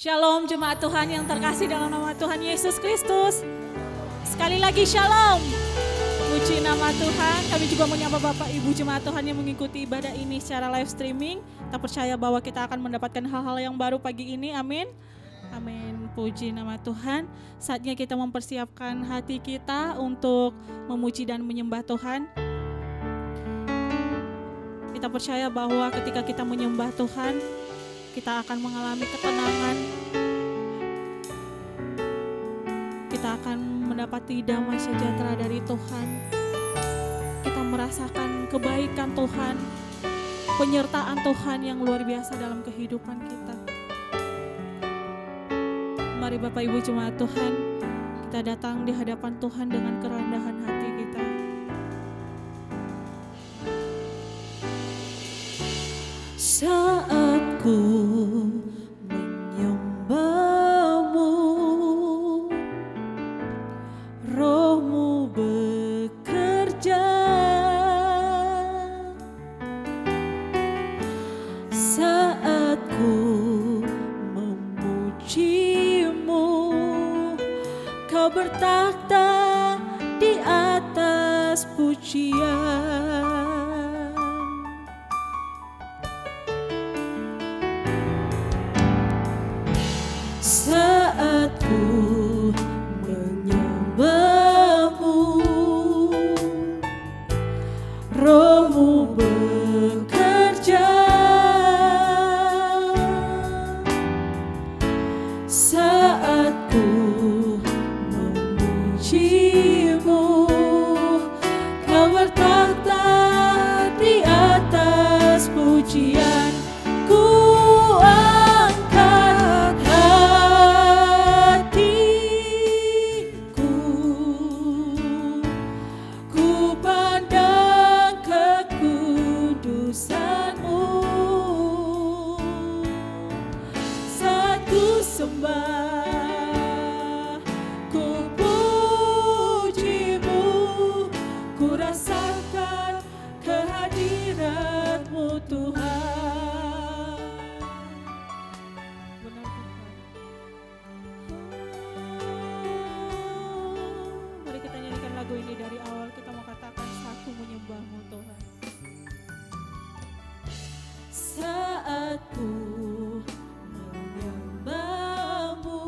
Shalom jemaat Tuhan yang terkasih dalam nama Tuhan Yesus Kristus. Sekali lagi shalom. Puji nama Tuhan. Kami juga menyapa Bapak Ibu jemaat Tuhan yang mengikuti ibadah ini secara live streaming. Kita percaya bahwa kita akan mendapatkan hal-hal yang baru pagi ini. Amin. Amin. Puji nama Tuhan. Saatnya kita mempersiapkan hati kita untuk memuji dan menyembah Tuhan. Kita percaya bahwa ketika kita menyembah Tuhan, kita akan mengalami ketenangan. Kita akan mendapati damai sejahtera dari Tuhan. Kita merasakan kebaikan Tuhan, penyertaan Tuhan yang luar biasa dalam kehidupan kita. Mari Bapak Ibu jemaat Tuhan, kita datang di hadapan Tuhan dengan kerendahan hati kita. Saat ku menyembah-Mu, Roh-Mu bekerja. Saat ku memuji-Mu, Kau bertakhta di atas pujian. Saat ku menyembah-Mu, Roh-Mu bekerja. Saat ku memuji-Mu, Kau bertakhta di atas pujian. Ku angkat hatiku, ku pandang kekudusan-Mu. Saat ku sembah, ku puji-Mu, ku rasakan kehadirat-Mu Tuhan. Benar Tuhan. Mari kita nyanyikan lagu ini dari awal. Kita mau katakan satu menyembah-Mu Tuhan. Saat ku menyembah-Mu,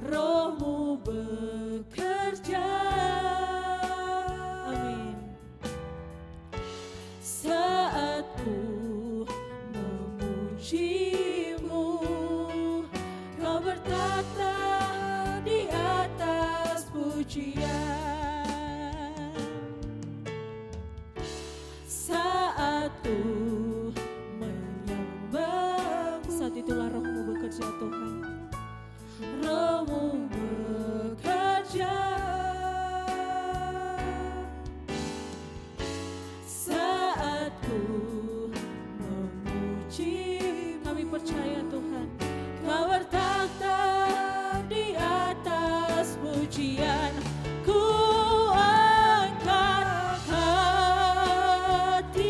Roh-Mu bekerja. Amin. Saat ku memuji-Mu, Kau bertakhta di atas pujian. Saat ku menyembah-Mu, saat itulah Roh-Mu bekerja Tuhan. Roh-Mu bekerja. Saat ku memuji, kami percaya Tuhan, Kau bertakhta di atas pujian. Ku angkat hatiku,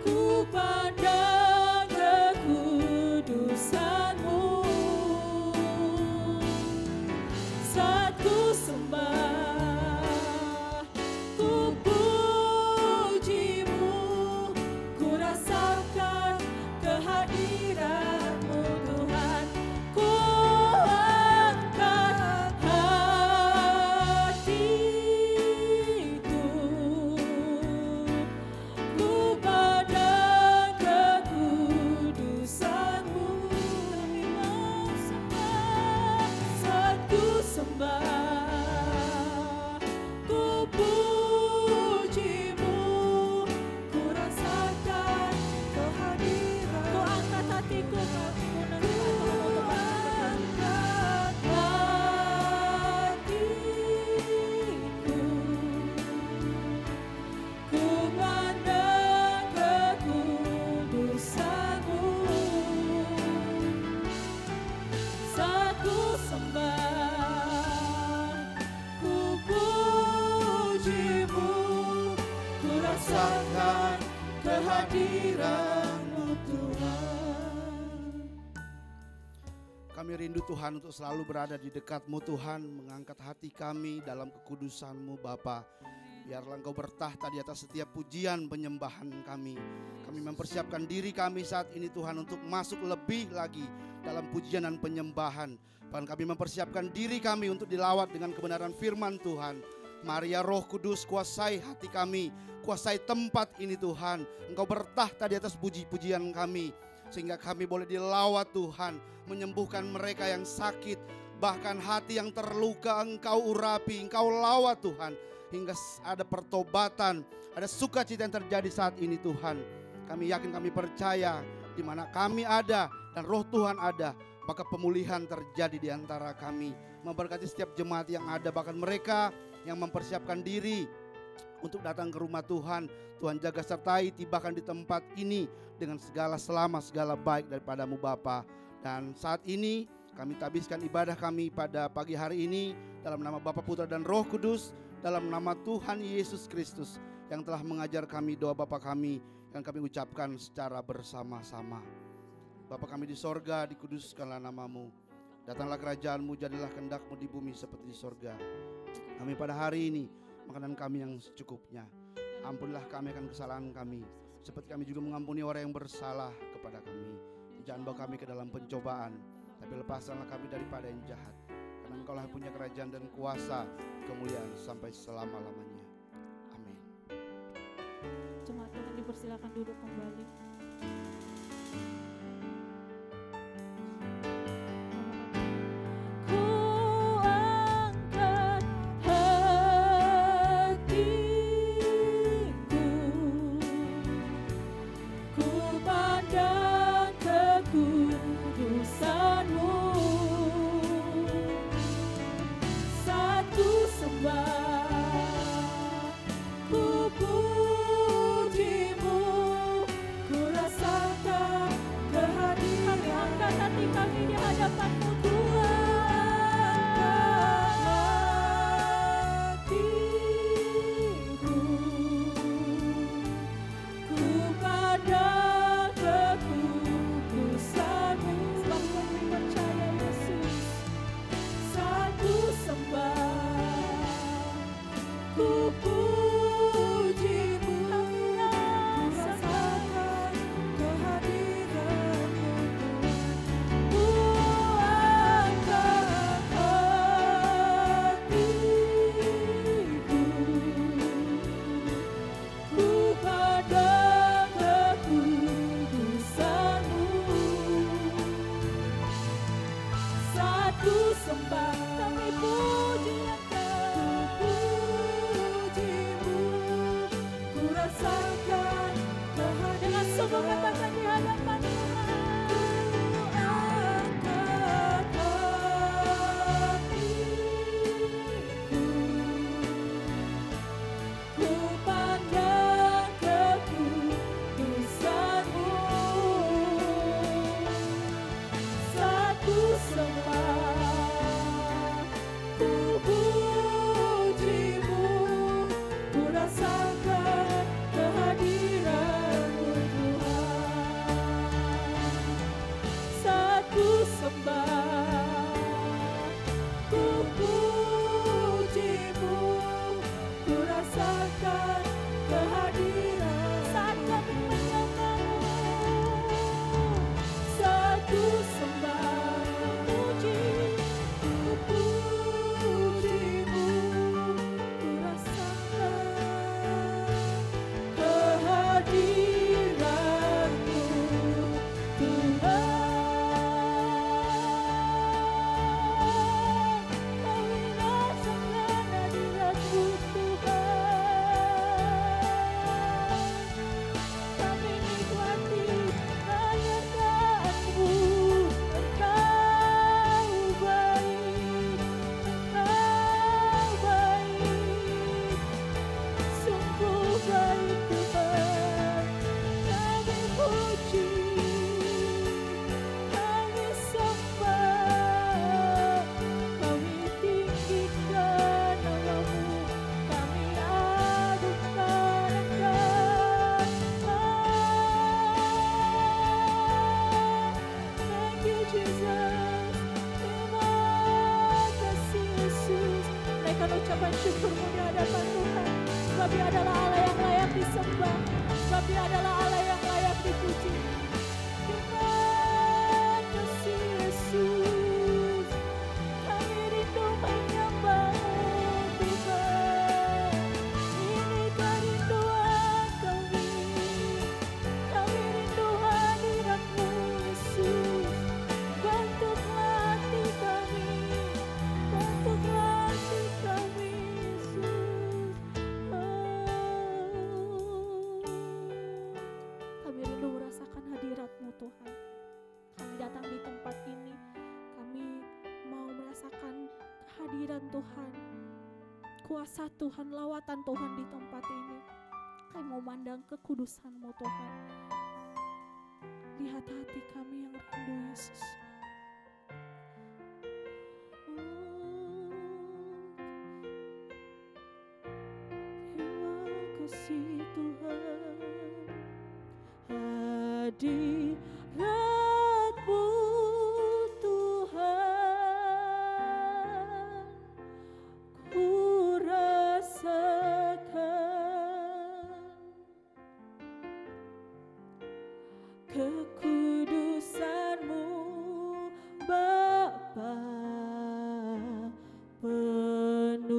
ku pandang kekudusan-Mu. Saat ku sembah, ku puji-Mu, ku rasakan kehadirat-Mu Tuhan. Ku angkat hatiku, ku pandang kekudusan-Mu. Kami mau sembah. Saat ku sembah, ku puji-Mu, ku rasakan kehadiran. Ku angkat hatiku, kami menerima Tuhan untuk angkat hatiku, ku pandang kekudusan-Mu. Saat ku sembah, Tuhan untuk selalu berada di dekat-Mu Tuhan, mengangkat hati kami dalam kekudusan-Mu Bapa. Biarlah Engkau bertahta di atas setiap pujian penyembahan kami. Kami mempersiapkan diri kami saat ini Tuhan untuk masuk lebih lagi dalam pujian dan penyembahan. Bahkan kami mempersiapkan diri kami untuk dilawat dengan kebenaran firman Tuhan. Mari ya Roh Kudus, kuasai hati kami, kuasai tempat ini Tuhan. Engkau bertahta di atas puji-pujian kami, sehingga kami boleh dilawat Tuhan, menyembuhkan mereka yang sakit, bahkan hati yang terluka Engkau urapi, Engkau lawat Tuhan, hingga ada pertobatan, ada sukacita yang terjadi saat ini Tuhan. Kami yakin, kami percaya di mana kami ada dan Roh Tuhan ada, maka pemulihan terjadi di antara kami. Memberkati setiap jemaat yang ada, bahkan mereka yang mempersiapkan diri untuk datang ke rumah Tuhan. Tuhan jaga sertai, tibakan di tempat ini dengan segala selamat, segala baik daripadamu Bapa. Dan saat ini kami tabiskan ibadah kami pada pagi hari ini dalam nama Bapa, Putra dan Roh Kudus, dalam nama Tuhan Yesus Kristus yang telah mengajar kami doa Bapa kami yang kami ucapkan secara bersama-sama. Bapa kami di sorga, dikuduskanlah namamu. Datanglah kerajaan-Mu, jadilah kehendak-Mu di bumi seperti di sorga. Kami pada hari ini makanan kami yang secukupnya. Ampunilah kami akan kesalahan kami, seperti kami juga mengampuni orang yang bersalah kepada kami. Jangan bawa kami ke dalam pencobaan, tapi lepaskanlah kami daripada yang jahat. Karena Engkau lah punya kerajaan dan kuasa, kemuliaan sampai selama-lamanya. Amin. Jemaat Tuhan dipersilakan duduk kembali. Ku pujimu, ku rasakan ucapan syukurmu di hadapan Tuhan. Sebab Dia adalah Allah yang layak disembah. Sebab Dia adalah Allah yang layak dipuji. Terima kasih Yesus, kami rindu menyembah-Mu Tuhan. Ini kerinduan kami rindu hadirat-Mu Yesus. Bentuklah hati kami Yesus. Kami rindu merasakan hadirat-Mu Tuhan. Kami datang di tempat ini, kami mau merasakan kehadiran Tuhan, kuasa Tuhan, lawatan Tuhan di tempat ini. Kami mau memandang kekudusan-Mu Tuhan. Lihat hati kami yang rindu Yesus. Terima kasih Tuhan, hadirat-Mu Tuhan, ku rasakan kekudusan-Mu Bapa, penuhiku.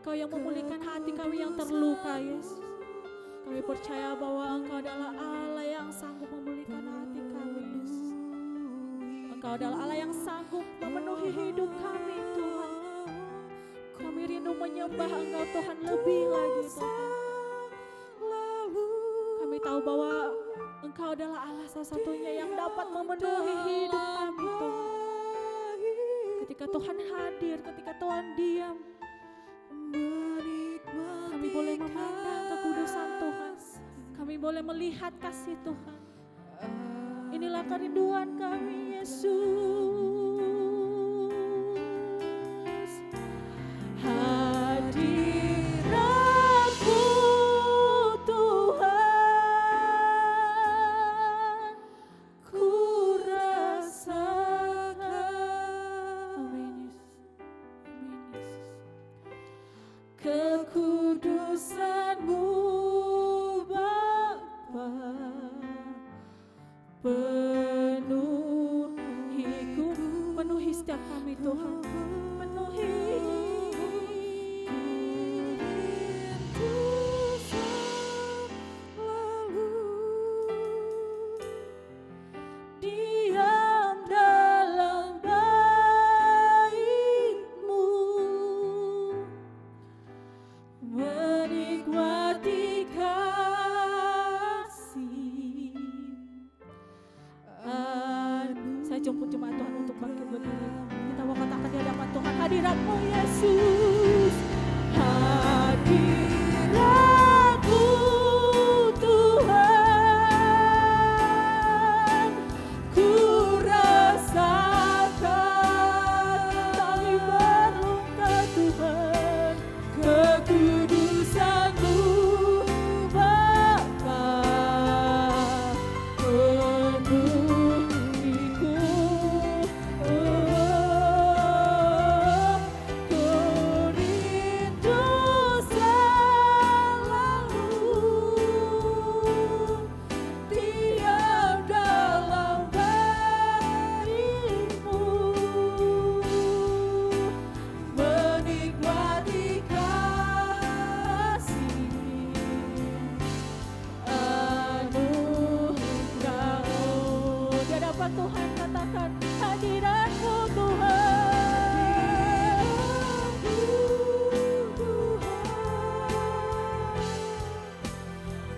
Engkau yang memulihkan hati kami yang terluka, Yesus. Kami percaya bahwa Engkau adalah Allah yang sanggup memulihkan hati kami, Yesus. Engkau adalah Allah yang sanggup memenuhi hidup kami, Tuhan. Kami rindu menyembah Engkau, Tuhan, lebih lagi, Tuhan. Kami tahu bahwa Engkau adalah Allah satu-satunya yang dapat memenuhi hidup kami, Tuhan. Ketika Tuhan hadir, ketika Tuhan diam, kami boleh memandang kekudusan Tuhan. Kami boleh melihat kasih Tuhan. Inilah kerinduan kami, Yesus. Hadirat-Mu Tuhan, ku rasakan. Amin, Yesus. Amin, Yesus. Kekudusan-Mu Bapa, penuhi setiap kami, Tuhan. Penuhi. Diam dalam baik-Mu, menikmati kasih. Saya jemput jemaat Tuhan untuk bangkit berdiri. Kita mau katakan di hadapan Tuhan, hadirat-Mu Yesus. Hadirat-Mu Tuhan, ku rasakan. Kami berluka, Tuhan. Kekudusan-Mu Bapa, penuhiku. Ku rindu selalu diam dalam baik-Mu, menikmati kasih anugerah-Mu. Di hadapan Tuhan katakan, hadirat-Mu Tuhan.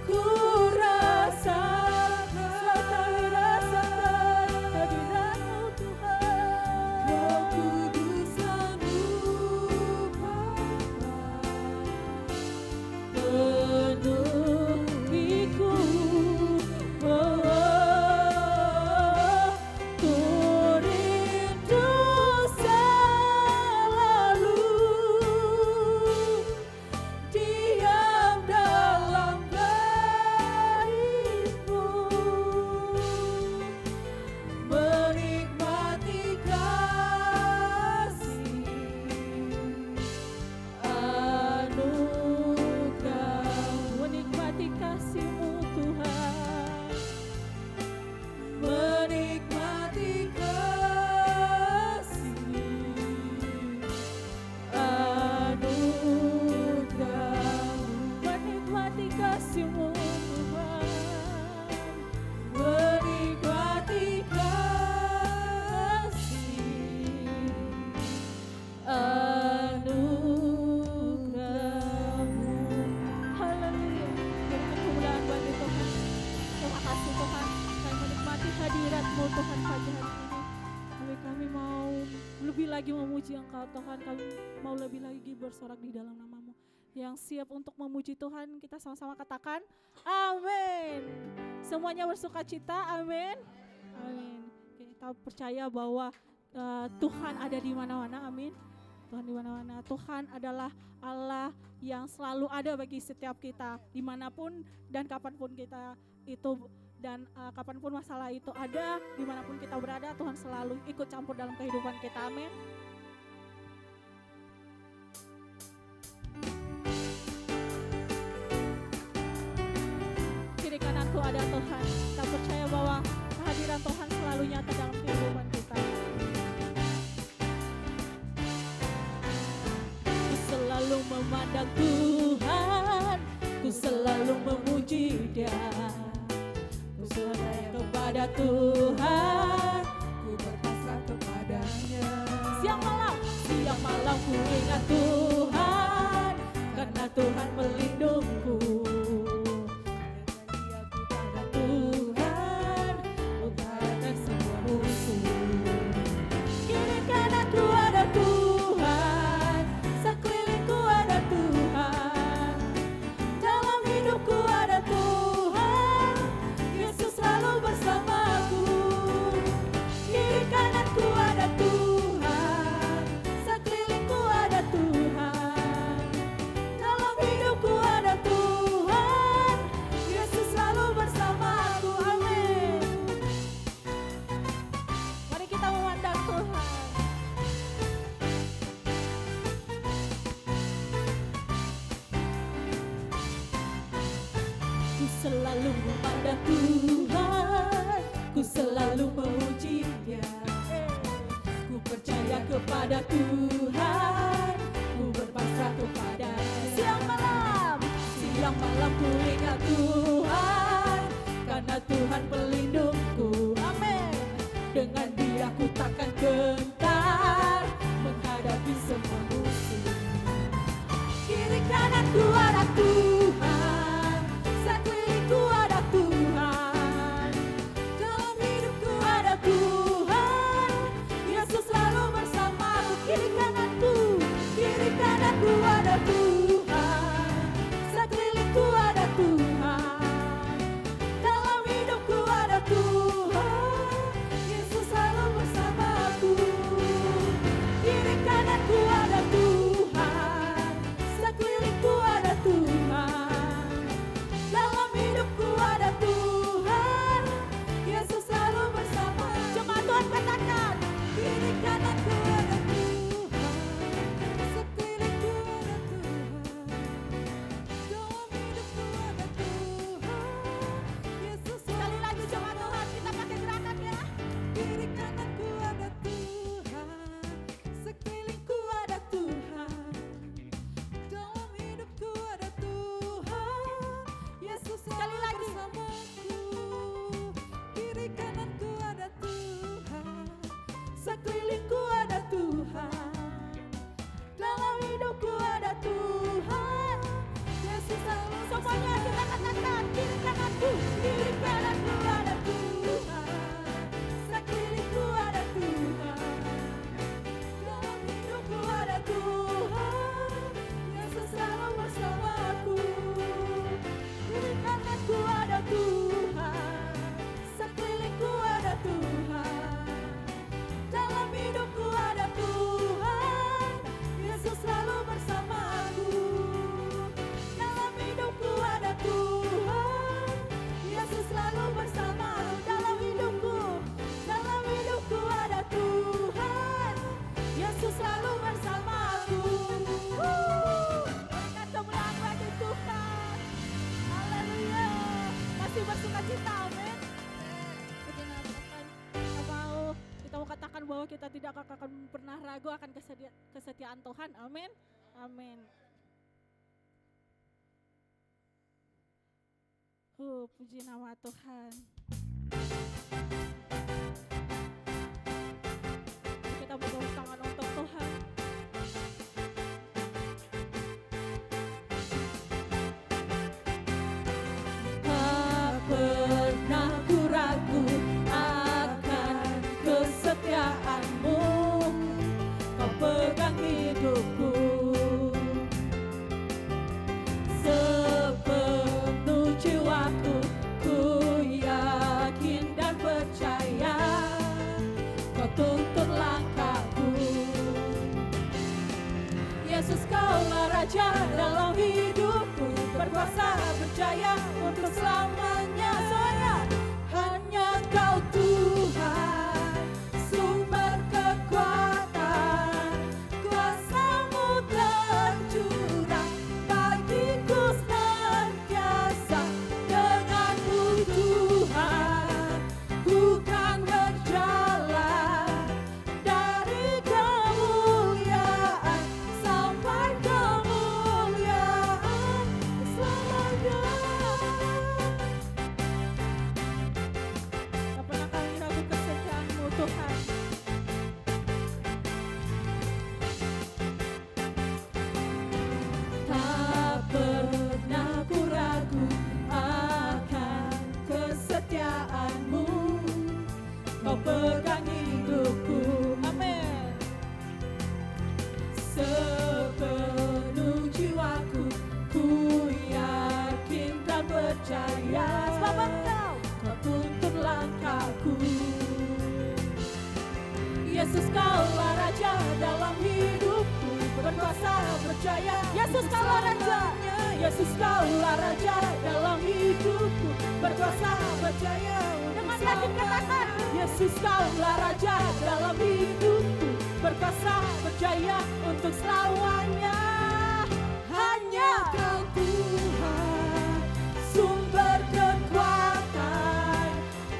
Ku rasakan, kami rasakan hadirat-Mu Tuhan. Kekudusan-Mu Bapa, penuhiku. Ku rindu selalu diam dalam baik-Mu, menikmati kasih anugerah. Menikmati kasih-Mu Tuhan, menikmati kasih anugerah. Menikmati kasih-Mu Tuhan, menikmati kasih anugerah-Mu. Haleluya. Berikan kemuliaan bagi Tuhan. Terima kasih Tuhan, kami menikmati hadirat-Mu Tuhan pagi hari ini. Kami mau lebih lagi memuji Engkau Tuhan. Kami mau lebih lagi bersorak di dalam nama-Mu. Yang siap untuk memuji Tuhan, kita sama-sama katakan amin. Semuanya bersuka cita, amin. Amin. Kita percaya bahwa Tuhan ada di mana-mana, amin. Tuhan di mana-mana. Tuhan adalah Allah yang selalu ada bagi setiap kita, dimanapun dan kapanpun kita itu, dan kapanpun masalah itu ada, dimanapun kita berada, Tuhan selalu ikut campur dalam kehidupan kita, amin. Kiri kananku ada Tuhan. Kita percaya bahwa kehadiran Tuhan selalu nyata dalam kehidupan kita. Ku selalu memandang Tuhan, ku selalu memuji Dia. Ku percaya kepada Tuhan, ku berpasrah kepadanya. Siang malam ku ingat Tuhan, karena Tuhan melindungiku. Tuhan mengalahkan semua musuh. Kiri kananku ada Tuhan, sekelilingku ada Tuhan, dalam hidupku ada Tuhan, Yesus selalu bersamaku. Kiri kananku ada Tuhan, sekelilingku ada Tuhan, dalam hidupku ada Tuhan, Yesus selalu bersamaku. Amin. Mari kita memandang Tuhan. Ku selalu memandang Tuhan, ku selalu memuji Dia. Ku percaya kepada Tuhan, ku berpasrah kepada siang malam ku ingat Tuhan, karena Tuhan pelindungku. Amin. Dengan Dia ku takkan gentar menghadapi semua musuh. Kiri kananku ada Tuhan, sekelilingku ada Tuhan, dalam hidupku ada Tuhan, Yesus selalu bersamaku. Kiri kananku ada Tuhan, sekelilingku ada Tuhan, dalam hidupku ada Tuhan, Yesus selalu bersamaku. Kiri kananku ada Tuhan, sekelilingku ada Tuhan, dalam hidupku ada Tuhan, Yesus selalu bersama. Jemaat Tuhan katakan, kiri kananku ada Tuhan, sekelilingku ada Tuhan, dalam hidupku ada Tuhan, Yesus. Sekali lagi jemaat Tuhan, kita pakai gerakan ya. Kiri kananku ada Tuhan, sekelilingku ada Tuhan, dalam hidupku ada Tuhan, Yesus sekali lagi bersamaku. Kiri kananku ada Tuhan, sekelilingku ada Tuhan, dalam hidupku ada Tuhan, Yesus selalu. Semuanya kita katakan, kiri kananku ada Tuhan, sekelilingku ada Tuhan, dalam hidupku ada Tuhan, Yesus selalu bersamaku. Kiri kananku ada Tuhan, sekelilingku ada Tuhan, dalam hidupku ada Tuhan, Yesus selalu bersamaku. Dalam hidupku ada Tuhan, Yesus selalu bersamaku. Dalam hidupku ada Tuhan, Yesus selalu bersamaku. Berikan kemuliaan bagi Tuhan. Haleluya. Masih bersuka cita, amin. Kita mau katakan bahwa kita tidak akan pernah ragu akan kesetiaan Tuhan, amin. Amin. Puji nama Tuhan. Kita bertepuk tangan untuk Tuhan. Tak pernah ku ragu akan kesetiaan-Mu, Kau pegang hidupku. Sepenuh jiwaku ku yakin dan percaya, Kau tuntun langkahku. Yesus, Kaulah Raja dalam hidupku, berkuasa berjaya untuk selamanya. Soalnya hanya Kau Tuhan, sumber kekuatan, kuasa-Mu tercurah bagiku senantiasa. Denganmu Tuhan, ku kan berjalan dari kemuliaan sampai kemuliaan. Kau pegang hidupku. Amin. Sepenuh jiwaku ku yakin dan percaya, sebab Engkau tuntun langkahku. Yesus, Kaulah Raja dalam hidupku, berkuasa percaya. Yesus, Kaulah Raja. Yesus, Kaulah Raja dalam hidupku, berkuasa percaya. Dengan yakin katakan, Yesus, Kaulah Raja dalam hidupku, berkuasa percaya untuk selamanya. Hanya Kau Tuhan, sumber kekuatan,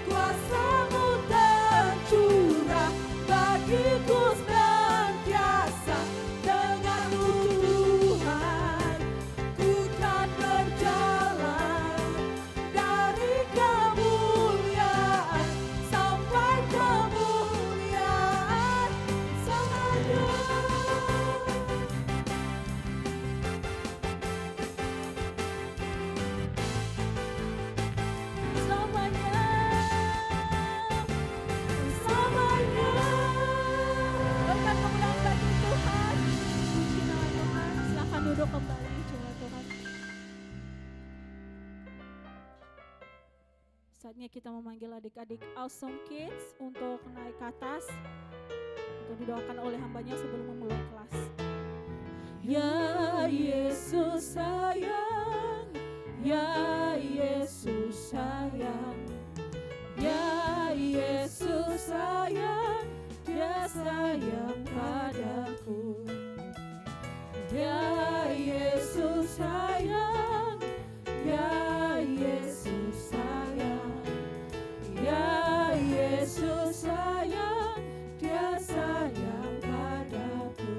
kuasa-Mu tercurah bagiku senantiasa. Dengan-Mu Tuhan, ku kan berjalan dari kemuliaan sampai kemuliaan selamanya. Selamanya, selamanya. Berkat kemuliaan bagi Tuhan. Puji nama Tuhan. Silakan duduk kembali, jemaat Tuhan. Saatnya kita memanggil adik-adik Awesome Kids untuk naik ke atas, untuk didoakan oleh hambanya sebelum memulai kelas. Ya Yesus sayang, ya Yesus sayang, ya Yesus sayang, Dia sayang padaku. Ya Yesus sayang, ya Yesus sayang, ya Yesus sayang, Dia sayang padaku.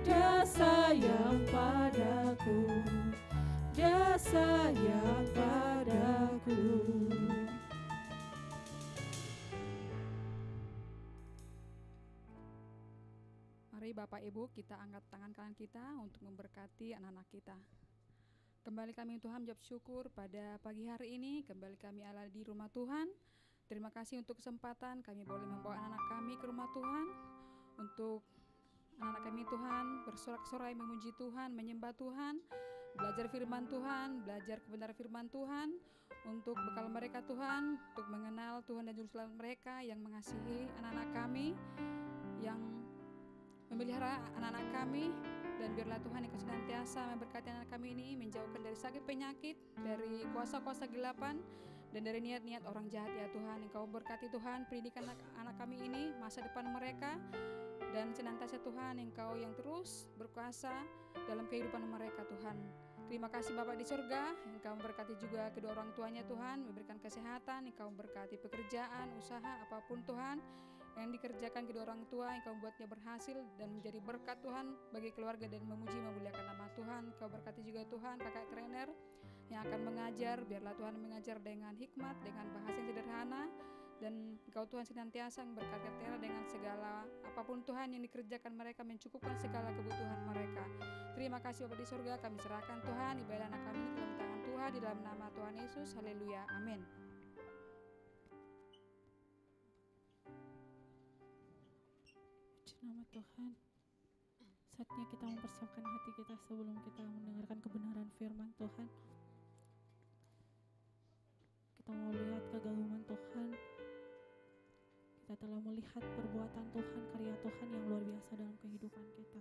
Dia sayang padaku, Dia sayang padaku. Mari Bapak Ibu kita angkat tangan kanan kita untuk memberkati anak-anak kita. Kembali kami Tuhan mengucap syukur pada pagi hari ini, kembali kami ada di rumah Tuhan. Terima kasih untuk kesempatan kami boleh membawa anak-anak kami ke rumah Tuhan, untuk anak-anak kami Tuhan bersorak-sorai memuji Tuhan, menyembah Tuhan, belajar firman Tuhan, belajar kebenaran firman Tuhan, untuk bekal mereka Tuhan, untuk mengenal Tuhan dan Juru Selamat mereka yang mengasihi anak-anak kami, yang memelihara anak-anak kami. Dan biarlah Tuhan Engkau senantiasa memberkati anak kami ini, menjauhkan dari sakit penyakit, dari kuasa-kuasa gelapan, dan dari niat-niat orang jahat ya Tuhan. Engkau berkati Tuhan pendidikan anak kami ini, masa depan mereka, dan senantiasa Tuhan Engkau yang terus berkuasa dalam kehidupan mereka Tuhan. Terima kasih Bapak di surga, Engkau memberkati juga kedua orang tuanya Tuhan, memberikan kesehatan, Engkau memberkati pekerjaan, usaha, apapun Tuhan yang dikerjakan kedua orang tua, Engkau membuatnya berhasil dan menjadi berkat Tuhan bagi keluarga dan memuji memuliakan nama Tuhan. Engkau berkati juga Tuhan kakak trainer yang akan mengajar, biarlah Tuhan mengajar dengan hikmat, dengan bahasa yang sederhana, dan Engkau Tuhan senantiasa memberkati trainer dengan segala apapun Tuhan yang dikerjakan mereka, mencukupkan segala kebutuhan mereka. Terima kasih Bapak di surga, kami serahkan Tuhan ibadah anak kami ke dalam tangan Tuhan, di dalam nama Tuhan Yesus, haleluya, amin. Nama Tuhan, saatnya kita mempersiapkan hati kita sebelum kita mendengarkan kebenaran firman Tuhan. Kita mau lihat keagungan Tuhan. Kita telah melihat perbuatan Tuhan, karya Tuhan yang luar biasa dalam kehidupan kita.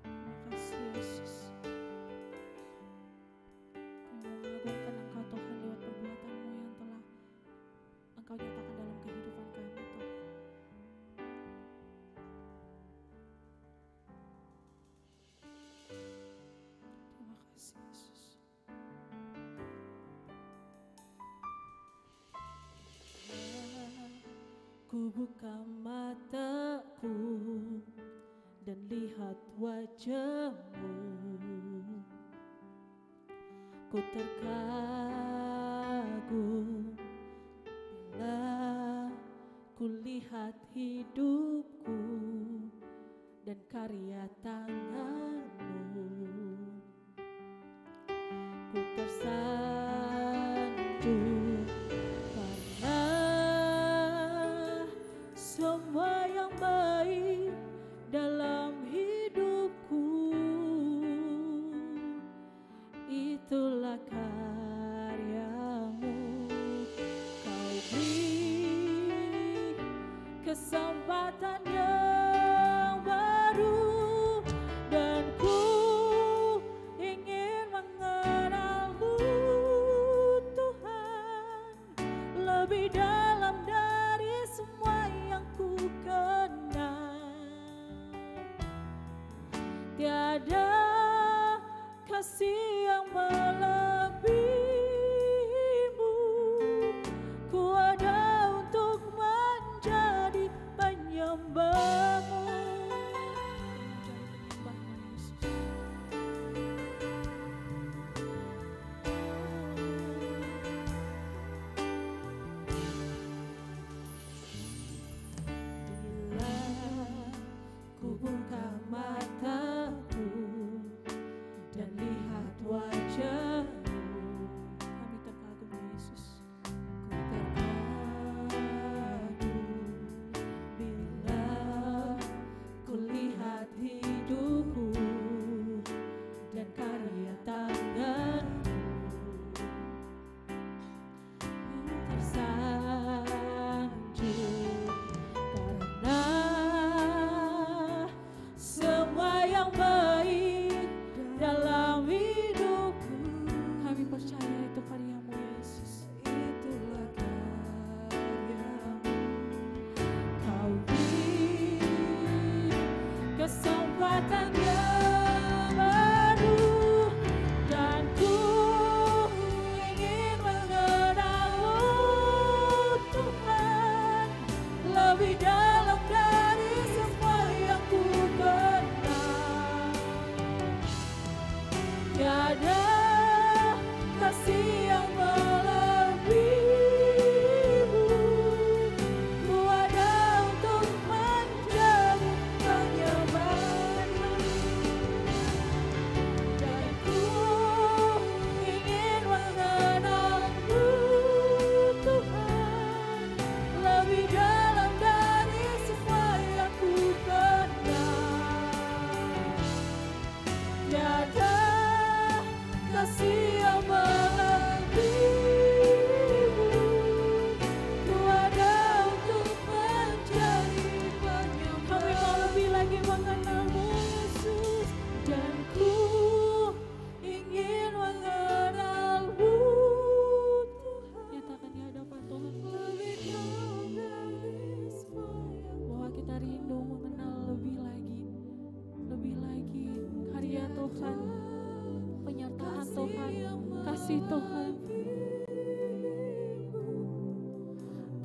Terima kasih Yesus. Engkau nyatakan dalam kehidupan kami Tuhan. Terima kasih Yesus. Ku buka mataku dan lihat wajah-Mu, ku terkagum bila ku lihat hidupku dan karya tangan-Mu. Tiada kasih yang melebihimu, ku ada untuk menjadi penyembahmu. Bila ku buka mataku dan lihat wajahmu, kami terkagum Yesus. Ku terkagum bila ku lihat hidupku dan karya tanganmu. Ku tersanjung karena semua yang baik dalam hidupku. Kami percaya itu karyamu Yesus. Itulah karyamu. Kau beri kesempatan yang baru, dan ku ingin mengenalmu Tuhan lebih dalam dari semua yang ku kenal. Tiada kasih yang melebihimu, ku ada untuk menjadi penyembahmu. Dan ku ingin mengenalmu Tuhan lebih dalam dari semua yang ku kenal. Tiada kasih yang melebihimu, ku ada untuk menjadi penyembah. Kami mau lebih lagi mengenalmu Yesus, dan ku ingin mengenalmu Tuhan. Nyatakan di hadapan Tuhan lebih dalam dari semua yang bahwa kita rindu mengenal lebih lagi karya Tuhan, penyertaan Tuhan, kasih Tuhan.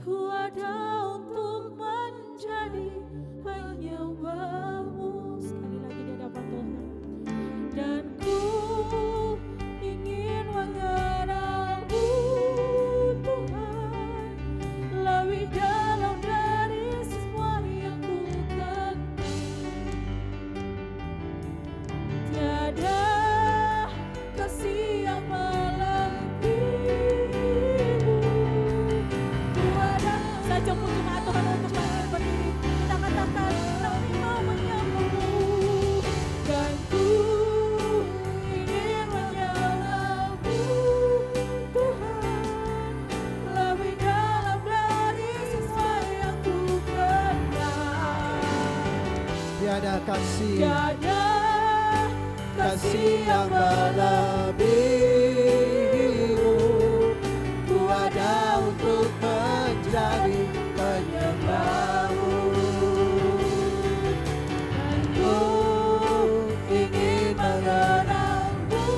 Ku ada untuk menjadi penyembahmu. Sekali lagi di hadapan Tuhan. Dan ku ingin mengenalmu Tuhan lebih dalam dari semua yang ku kenal. Tiada kasih yang melebihimu, ku ada. Saja puji Tuhan untuk kami berdiri. Kita katakan kami mau menyembahmu, dan ku ingin menyembahmu Tuhan lebih dalam dari semua yang ku kenal. Tiada kasih, Tiada kasih yang melebihimu, ku ada untuk menjadi penyembahmu. Ku ingin mengenalmu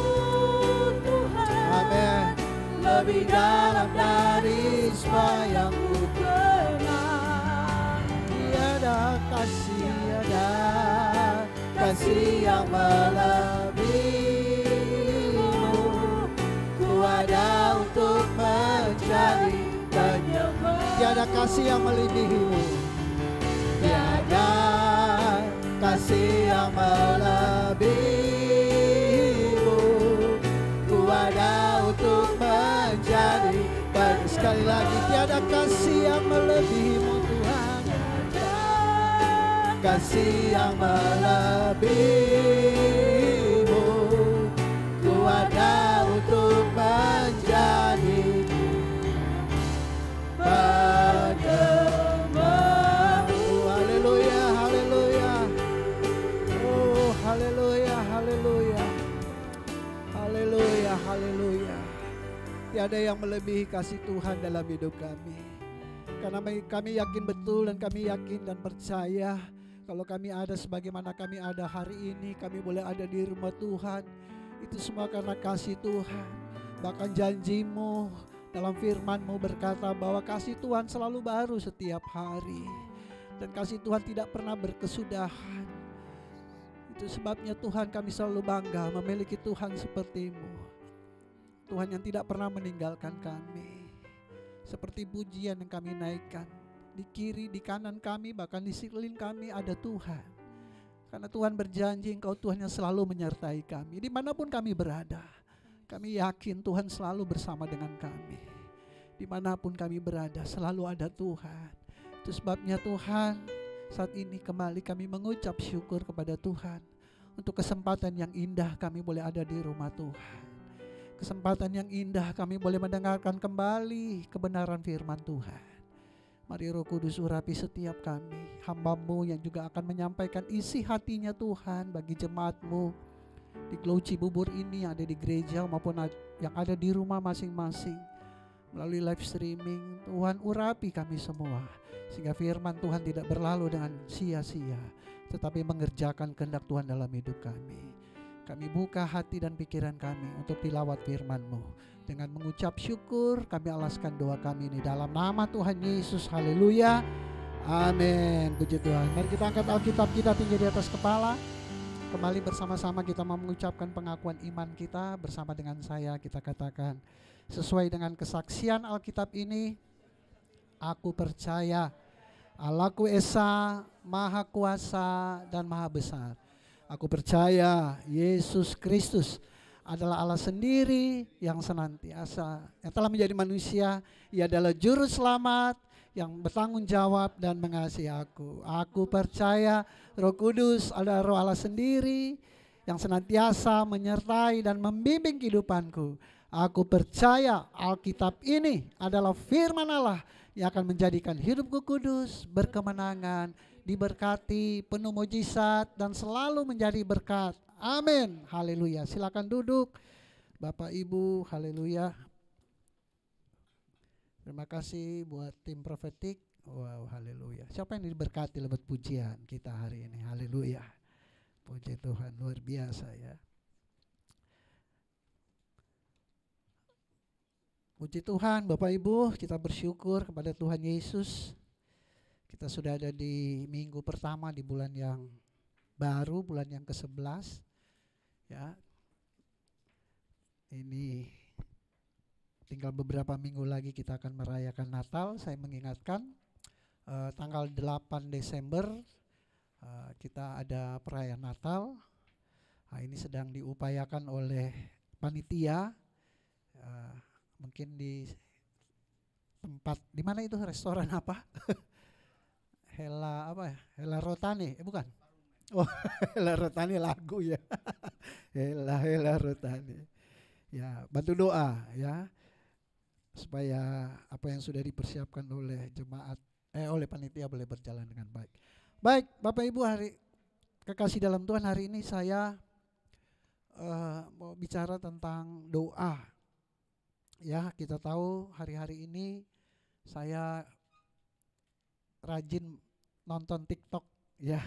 Tuhan Amin. lebih dalam dari semua yang ku kenal. Tiada kasih, tiada kasih yang melebihimu, ku ada untuk menjadi penyembah. Tiada kasih yang melebihimu, tiada kasih yang melebihimu, ku ada untuk menjadi penyembah. Sekali lagi, tiada kasih yang melebihimu Tuhan, kasih yang melebihimu, ku ada untuk menjadi penyembahmu. Haleluya, haleluya. Oh, haleluya, haleluya. Haleluya, haleluya. Tiada yang melebihi kasih Tuhan dalam hidup kami. Karena kami yakin betul dan kami yakin dan percaya Kalau kami ada sebagaimana kami ada hari ini, kami boleh ada di rumah Tuhan, itu semua karena kasih Tuhan. Bahkan janji-Mu dalam firman-Mu berkata bahwa kasih Tuhan selalu baru setiap hari. Dan kasih Tuhan tidak pernah berkesudahan. Itu sebabnya Tuhan, kami selalu bangga memiliki Tuhan seperti-Mu. Tuhan yang tidak pernah meninggalkan kami. Seperti pujian yang kami naikkan, di kiri, di kanan kami, bahkan di sekeliling kami ada Tuhan. Karena Tuhan berjanji Engkau Tuhan yang selalu menyertai kami. Dimanapun kami berada, kami yakin Tuhan selalu bersama dengan kami. Dimanapun kami berada, selalu ada Tuhan. Itu sebabnya Tuhan, saat ini kembali kami mengucap syukur kepada Tuhan untuk kesempatan yang indah kami boleh ada di rumah Tuhan. Kesempatan yang indah kami boleh mendengarkan kembali kebenaran firman Tuhan. Mari Roh Kudus urapi setiap kami, hamba-Mu yang juga akan menyampaikan isi hatinya Tuhan bagi jemaat-Mu di Glow Cibubur ini, yang ada di gereja maupun yang ada di rumah masing-masing melalui live streaming. Tuhan urapi kami semua, sehingga firman Tuhan tidak berlalu dengan sia-sia, tetapi mengerjakan kehendak Tuhan dalam hidup kami. Kami buka hati dan pikiran kami untuk tilawat firman-Mu. Dengan mengucap syukur kami alaskan doa kami ini dalam nama Tuhan Yesus. Haleluya, amin. Puji Tuhan. Mari kita angkat Alkitab kita tinggi di atas kepala. Kembali bersama-sama kita mau mengucapkan pengakuan iman kita. Bersama dengan saya kita katakan sesuai dengan kesaksian Alkitab ini, aku percaya Allahku Esa Maha Kuasa dan Maha Besar. Aku percaya Yesus Kristus adalah Allah sendiri yang senantiasa, yang telah menjadi manusia. Ia adalah juru selamat yang bertanggung jawab dan mengasihi aku. Aku percaya Roh Kudus adalah Roh Allah sendiri yang senantiasa menyertai dan membimbing kehidupanku. Aku percaya Alkitab ini adalah firman Allah yang akan menjadikan hidupku kudus, berkemenangan, diberkati, penuh mujizat, dan selalu menjadi berkat. Amin, haleluya. Silakan duduk Bapak Ibu, haleluya. Terima kasih buat tim profetik. Wow, haleluya. Siapa yang diberkati lewat pujian kita hari ini? Haleluya. Puji Tuhan, luar biasa ya. Puji Tuhan Bapak Ibu, kita bersyukur kepada Tuhan Yesus. Kita sudah ada di minggu pertama di bulan yang baru, bulan yang ke-11. Ya, ini tinggal beberapa minggu lagi kita akan merayakan Natal. Saya mengingatkan tanggal 8 Desember kita ada perayaan Natal. Nah, ini sedang diupayakan oleh panitia, mungkin di tempat, di mana itu restoran apa? Hela apa ya? Hela Rotani, bukan? Oh, Hela Rotani lagu ya. Hela Rotani. Ya, bantu doa ya, supaya apa yang sudah dipersiapkan oleh jemaat oleh panitia boleh berjalan dengan baik. Baik, Bapak Ibu, hari kekasih dalam Tuhan, hari ini saya mau bicara tentang doa. Ya, kita tahu hari-hari ini saya rajin nonton TikTok ya.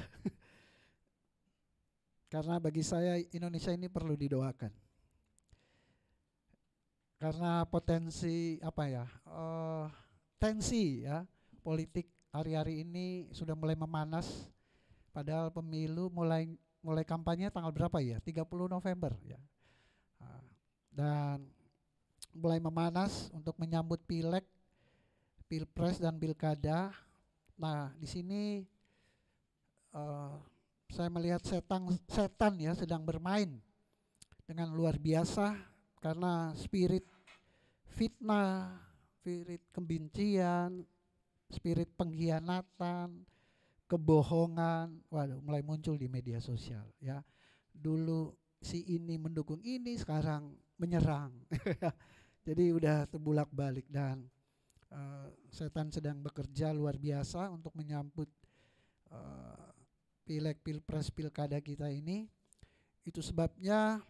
Karena bagi saya Indonesia ini perlu didoakan. Karena potensi tensi ya politik hari-hari ini sudah mulai memanas. Padahal pemilu mulai kampanye tanggal berapa ya? 30 November ya. Dan mulai memanas untuk menyambut pileg, pilpres dan pilkada. Nah, di sini saya melihat setan ya sedang bermain dengan luar biasa, karena spirit fitnah, spirit kebencian, spirit pengkhianatan, kebohongan, waduh, mulai muncul di media sosial ya. Dulu si ini mendukung ini, sekarang menyerang. Jadi udah terbulak-balik, dan setan sedang bekerja luar biasa untuk menyambut pileg, pilpres, pilkada kita ini. Itu sebabnya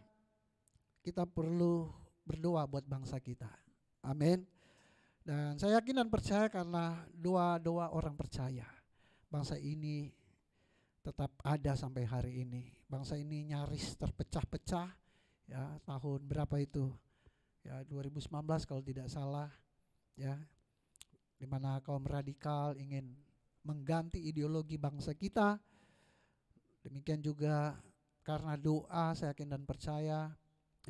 kita perlu berdoa buat bangsa kita. Amin. Dan saya yakin dan percaya karena doa-doa orang percaya, bangsa ini tetap ada sampai hari ini. Bangsa ini nyaris terpecah-pecah ya, tahun berapa itu? Ya 2019 kalau tidak salah ya, di mana kaum radikal ingin mengganti ideologi bangsa kita. Demikian juga karena doa, saya yakin dan percaya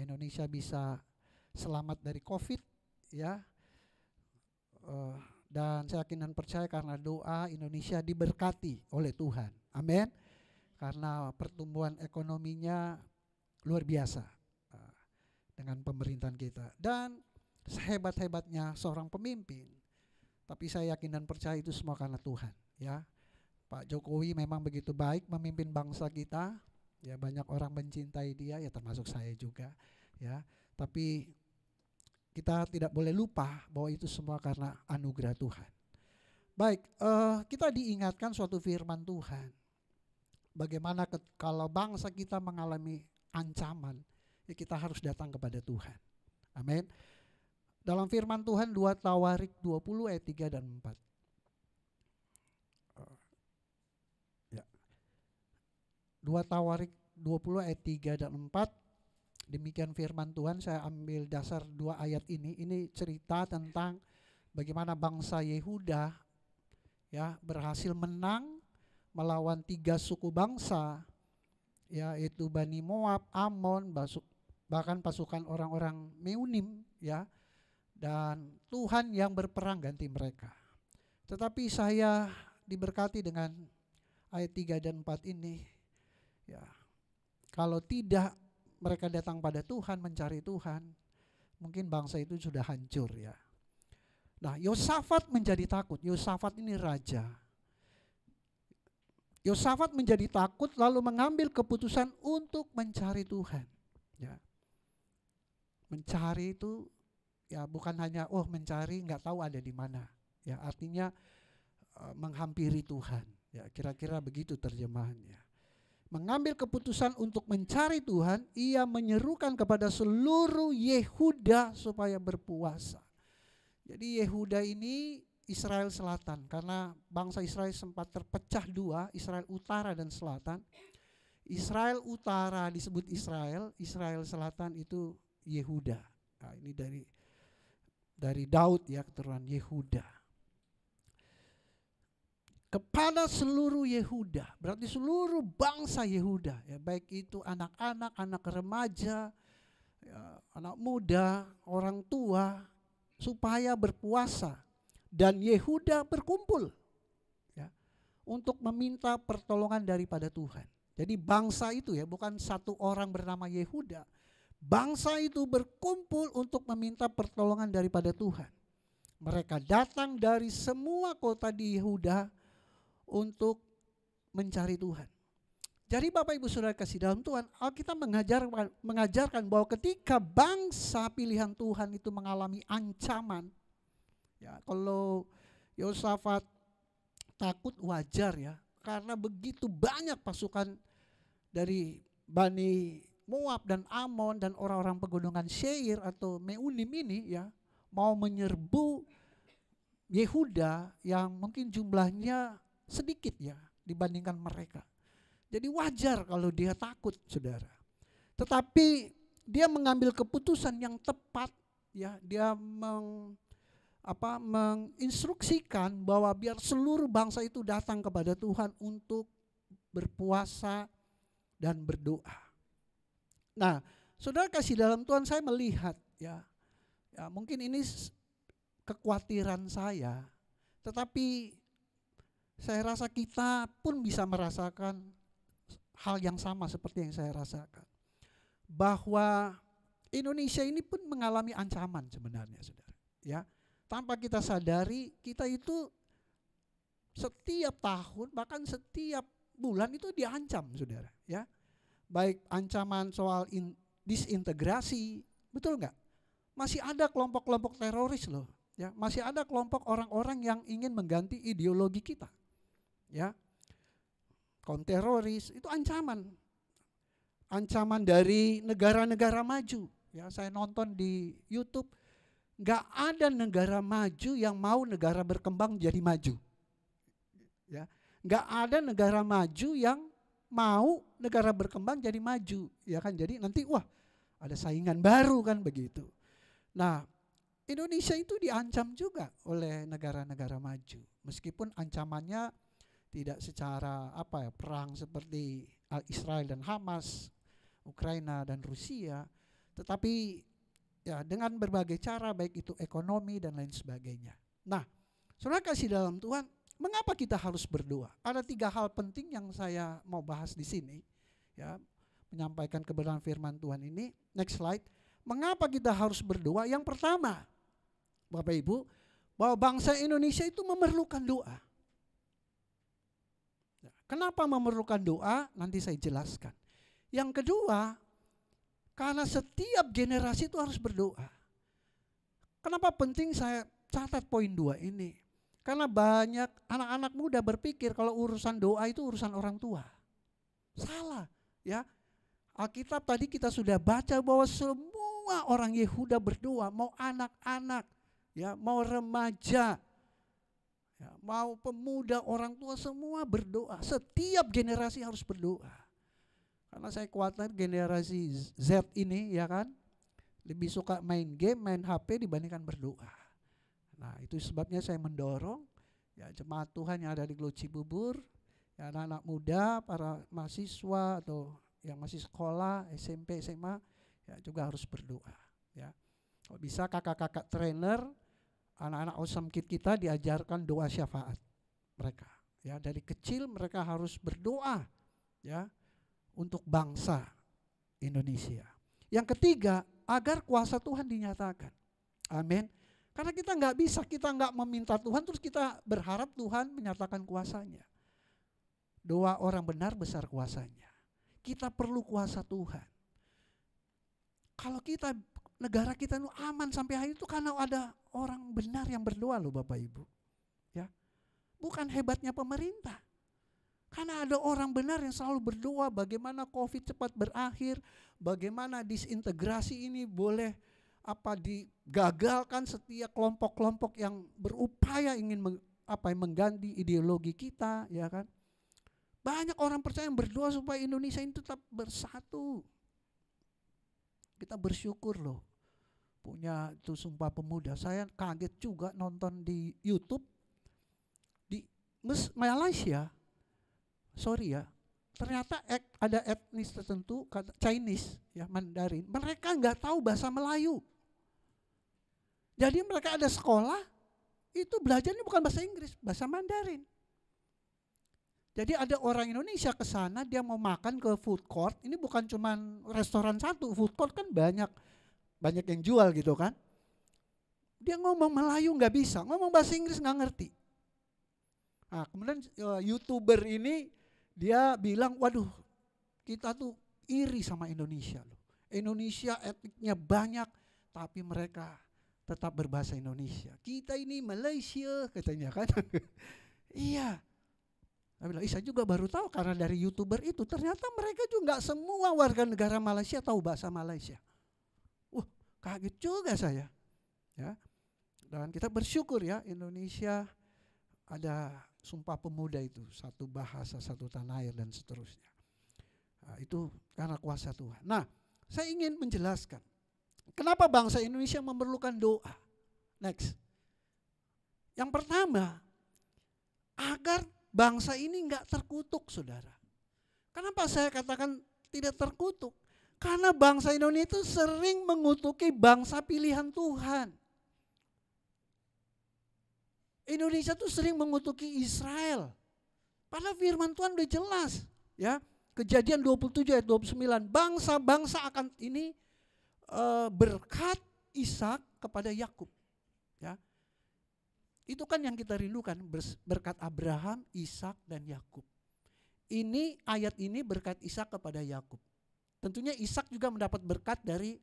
Indonesia bisa selamat dari COVID ya. Dan saya yakin dan percaya karena doa Indonesia diberkati oleh Tuhan. Amin. Karena pertumbuhan ekonominya luar biasa dengan pemerintahan kita. Dan sehebat-hebatnya seorang pemimpin, tapi saya yakin dan percaya itu semua karena Tuhan ya. Pak Jokowi memang begitu baik memimpin bangsa kita. Ya, banyak orang mencintai dia, ya termasuk saya juga ya. Tapi kita tidak boleh lupa bahwa itu semua karena anugerah Tuhan. Baik, kita diingatkan suatu firman Tuhan. Bagaimana kalau bangsa kita mengalami ancaman, ya kita harus datang kepada Tuhan. Amin. Dalam firman Tuhan 2 Tawarik 20 ayat 3 dan 4. 2 Tawarik 20 ayat 3 dan 4. Demikian firman Tuhan, saya ambil dasar 2 ayat ini. Ini cerita tentang bagaimana bangsa Yehuda ya berhasil menang melawan 3 suku bangsa, yaitu Bani Moab, Amon, bahkan pasukan orang-orang Meunim ya. Dan Tuhan yang berperang ganti mereka. Tetapi saya diberkati dengan ayat 3 dan 4 ini ya. Kalau tidak mereka datang pada Tuhan, mencari Tuhan, mungkin bangsa itu sudah hancur ya. Nah, Yosafat menjadi takut. Yosafat ini raja. Yosafat menjadi takut lalu mengambil keputusan untuk mencari Tuhan. Ya. Mencari itu ya bukan hanya mencari nggak tahu ada di mana. Ya, artinya menghampiri Tuhan. Ya, kira-kira begitu terjemahannya. Mengambil keputusan untuk mencari Tuhan, ia menyerukan kepada seluruh Yehuda supaya berpuasa. Jadi Yehuda ini Israel Selatan, karena bangsa Israel sempat terpecah 2, Israel Utara dan Selatan. Israel Utara disebut Israel, Israel Selatan itu Yehuda. Nah, ini dari Daud ya, keturunan Yehuda. Kepada seluruh Yehuda, berarti seluruh bangsa Yehuda, ya, baik itu anak-anak, anak remaja, ya, anak muda, orang tua, supaya berpuasa. Dan Yehuda berkumpul ya, untuk meminta pertolongan daripada Tuhan. Jadi bangsa itu ya, bukan satu orang bernama Yehuda. Bangsa itu berkumpul untuk meminta pertolongan daripada Tuhan. Mereka datang dari semua kota di Yehuda untuk mencari Tuhan. Jadi Bapak Ibu Saudara kasih dalam Tuhan, Alkitab mengajarkan bahwa ketika bangsa pilihan Tuhan itu mengalami ancaman, ya, kalau Yosafat takut wajar ya, karena begitu banyak pasukan dari Bani Moab dan Amon dan orang-orang pegunungan Seir atau Meunim ini ya mau menyerbu Yehuda yang mungkin jumlahnya sedikit ya dibandingkan mereka. Jadi wajar kalau dia takut, saudara. Tetapi dia mengambil keputusan yang tepat ya, dia menginstruksikan bahwa biar seluruh bangsa itu datang kepada Tuhan untuk berpuasa dan berdoa. Nah, saudara kasih dalam Tuhan, saya melihat ya mungkin ini kekhawatiran saya, tetapi saya rasa kita pun bisa merasakan hal yang sama seperti yang saya rasakan. Bahwa Indonesia ini pun mengalami ancaman sebenarnya, saudara. Ya, tanpa kita sadari, kita itu setiap tahun bahkan setiap bulan itu diancam, saudara. Ya, baik ancaman soal disintegrasi, betul nggak? Masih ada kelompok-kelompok teroris loh. Ya, masih ada kelompok orang-orang yang ingin mengganti ideologi kita. Ya, kaum teroris itu ancaman dari negara-negara maju. Ya, saya nonton di YouTube, nggak ada negara maju yang mau negara berkembang jadi maju. Ya, Nggak ada negara maju yang mau negara berkembang jadi maju, ya kan? Jadi nanti wah ada saingan baru kan begitu. Nah, Indonesia itu diancam juga oleh negara-negara maju, meskipun ancamannya tidak secara perang seperti Israel dan Hamas, Ukraina dan Rusia, tetapi ya dengan berbagai cara, baik itu ekonomi dan lain sebagainya. Nah, saudara kasih dalam Tuhan, mengapa kita harus berdoa? Ada 3 hal penting yang saya mau bahas di sini, ya, menyampaikan kebenaran firman Tuhan ini. Next slide. Mengapa kita harus berdoa? Yang pertama, Bapak Ibu, bahwa bangsa Indonesia itu memerlukan doa. Kenapa memerlukan doa? Nanti saya jelaskan. Yang kedua, karena setiap generasi itu harus berdoa. Kenapa penting saya catat poin 2 ini? Karena banyak anak-anak muda berpikir kalau urusan doa itu urusan orang tua. Salah, ya. Alkitab tadi kita sudah baca bahwa semua orang Yehuda berdoa, mau anak-anak, ya, mau remaja, ya, mau pemuda, orang tua, semua berdoa. Setiap generasi harus berdoa. Karena saya khawatir generasi Z ini, ya kan, lebih suka main game, main HP dibandingkan berdoa. Nah, itu sebabnya saya mendorong ya jemaat Tuhan yang ada di Glo Cibubur, ya, anak-anak muda, para mahasiswa atau yang masih sekolah, SMP, SMA, ya juga harus berdoa, ya. Kalau bisa kakak-kakak trainer, anak-anak Awesome Kid kita diajarkan doa syafaat mereka, ya. Dari kecil mereka harus berdoa, ya, untuk bangsa Indonesia. Yang ketiga, agar kuasa Tuhan dinyatakan. Amin. Karena kita nggak bisa, kita nggak meminta Tuhan terus kita berharap Tuhan menyatakan kuasanya. Doa orang benar besar kuasanya. Kita perlu kuasa Tuhan. Kalau kita, negara kita itu aman sampai hari itu karena ada orang benar yang berdoa loh Bapak Ibu. Ya, bukan hebatnya pemerintah. Karena ada orang benar yang selalu berdoa bagaimana COVID cepat berakhir, bagaimana disintegrasi ini boleh digagalkan setiap kelompok-kelompok yang berupaya ingin mengganti ideologi kita, ya kan. Banyak orang percaya yang berdoa supaya Indonesia ini tetap bersatu. Kita bersyukur loh punya itu Sumpah Pemuda. Saya kaget juga nonton di YouTube di Malaysia. Sorry ya, ternyata ada etnis tertentu, Chinese, ya, Mandarin. Mereka nggak tahu bahasa Melayu. Jadi mereka ada sekolah, itu belajarnya bukan bahasa Inggris, bahasa Mandarin. Jadi ada orang Indonesia ke sana, dia mau makan ke food court. Ini bukan cuma restoran satu, food court kan banyak yang jual gitu kan. Dia ngomong Melayu nggak bisa, ngomong bahasa Inggris nggak ngerti. Nah, kemudian YouTuber ini dia bilang, waduh, kita tuh iri sama Indonesia loh. Indonesia etniknya banyak, tapi mereka tetap berbahasa Indonesia. Kita ini Malaysia katanya kan. Iya. Saya juga baru tahu karena dari YouTuber itu ternyata mereka juga nggak semua warga negara Malaysia tahu bahasa Malaysia. Wah, kaget juga saya. Ya. Dan kita bersyukur ya Indonesia ada Sumpah Pemuda itu, satu bahasa, satu tanah air dan seterusnya. Nah, itu karena kuasa Tuhan. Nah, saya ingin menjelaskan kenapa bangsa Indonesia memerlukan doa. Next. Yang pertama, agar bangsa ini enggak terkutuk, saudara. Kenapa saya katakan tidak terkutuk? Karena bangsa Indonesia itu sering mengutuki bangsa pilihan Tuhan. Indonesia tuh sering mengutuki Israel. Padahal firman Tuhan udah jelas, ya. Kejadian 27 ayat 29, bangsa-bangsa akan ini berkat Ishak kepada Yakub, ya. Itu kan yang kita rindukan, berkat Abraham, Ishak dan Yakub. Ini ayat ini berkat Ishak kepada Yakub. Tentunya Ishak juga mendapat berkat dari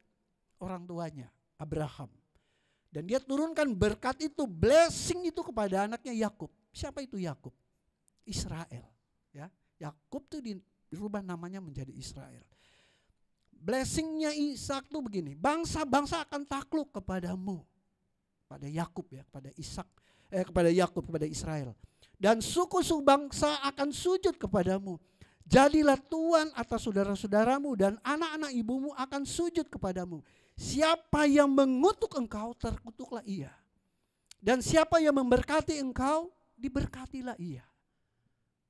orang tuanya, Abraham. Dan dia turunkan berkat itu, blessing itu kepada anaknya Yakub. Siapa itu Yakub? Israel, ya. Yakub tuh dirubah namanya menjadi Israel. Blessingnya Ishak tuh begini, bangsa-bangsa akan takluk kepadamu. Pada Yakub ya, kepada Ishak, kepada Yakub, kepada Israel. Dan suku-suku bangsa akan sujud kepadamu. Jadilah tuan atas saudara-saudaramu dan anak-anak ibumu akan sujud kepadamu. Siapa yang mengutuk engkau, terkutuklah ia. Dan siapa yang memberkati engkau, diberkatilah ia.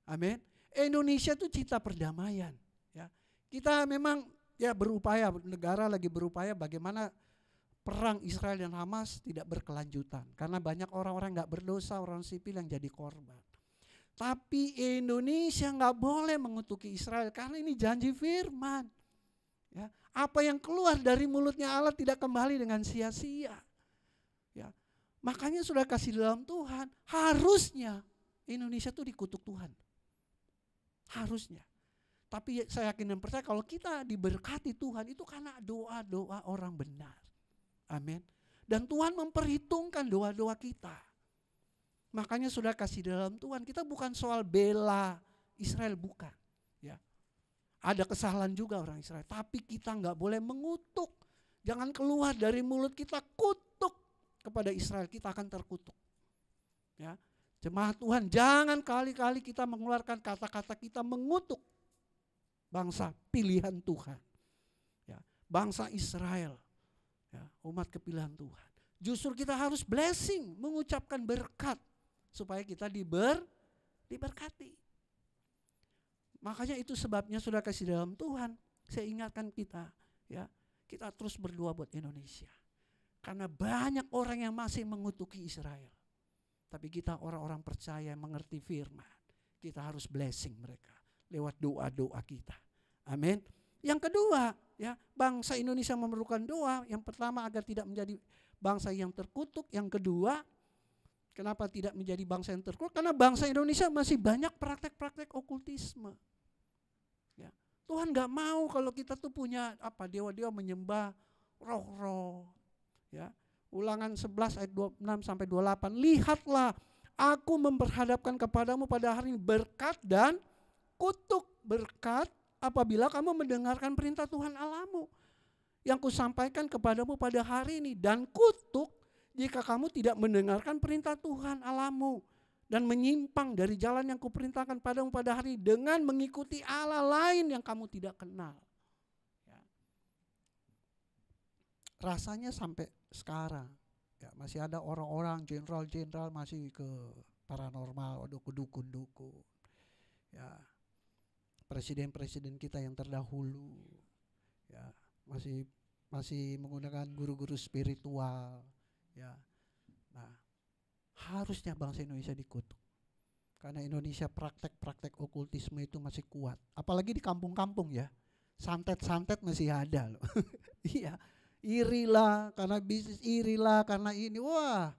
Amin. Indonesia itu cita perdamaian. Ya. Kita memang ya berupaya, negara lagi berupaya bagaimana perang Israel dan Hamas tidak berkelanjutan. Karena banyak orang-orang gak berdosa, orang sipil yang jadi korban. Tapi Indonesia gak boleh mengutuki Israel karena ini janji firman. Ya, apa yang keluar dari mulutnya Allah tidak kembali dengan sia-sia. Ya, makanya sudah kasih dalam Tuhan, harusnya Indonesia itu dikutuk Tuhan. Harusnya. Tapi saya yakin dan percaya kalau kita diberkati Tuhan itu karena doa-doa orang benar. Amin. Dan Tuhan memperhitungkan doa-doa kita. Makanya sudah kasih dalam Tuhan, kita bukan soal bela Israel, bukan. Ya. Ada kesalahan juga orang Israel, tapi kita nggak boleh mengutuk. Jangan keluar dari mulut kita kutuk kepada Israel, kita akan terkutuk. Ya. Jemaat Tuhan, jangan kali-kali kita mengeluarkan kata-kata kita mengutuk bangsa pilihan Tuhan. Ya. Bangsa Israel, ya, umat kepilihan Tuhan. Justru kita harus blessing, mengucapkan berkat. Supaya kita diberkati. Makanya itu sebabnya sudah kasih dalam Tuhan. Saya ingatkan kita, ya, kita terus berdoa buat Indonesia. Karena banyak orang yang masih mengutuki Israel. Tapi kita orang-orang percaya yang mengerti firman. Kita harus blessing mereka lewat doa-doa kita. Amin. Yang kedua, ya, bangsa Indonesia memerlukan doa. Yang pertama agar tidak menjadi bangsa yang terkutuk. Yang kedua, kenapa tidak menjadi bangsa yang terkutuk? Karena bangsa Indonesia masih banyak praktek-praktek okultisme. Ya. Tuhan gak mau kalau kita tuh punya dewa-dewa menyembah roh-roh. Ya. Ulangan 11 ayat 26 sampai 28. Lihatlah, aku memperhadapkan kepadamu pada hari ini berkat dan kutuk. Berkat apabila kamu mendengarkan perintah Tuhan Allahmu yang kusampaikan kepadamu pada hari ini, dan kutuk jika kamu tidak mendengarkan perintah Tuhan Allahmu dan menyimpang dari jalan yang kuperintahkan padamu pada hari dengan mengikuti Allah lain yang kamu tidak kenal. Ya. Rasanya sampai sekarang ya, masih ada orang-orang jenderal-jenderal masih ke paranormal, ke dukun-dukun. Ya. Presiden-presiden kita yang terdahulu ya, masih menggunakan guru-guru spiritual. Ya, nah harusnya bangsa Indonesia dikutuk karena Indonesia praktek-praktek okultisme itu masih kuat, apalagi di kampung-kampung ya, santet-santet masih ada loh. Iya, irilah karena bisnis, irilah karena ini, wah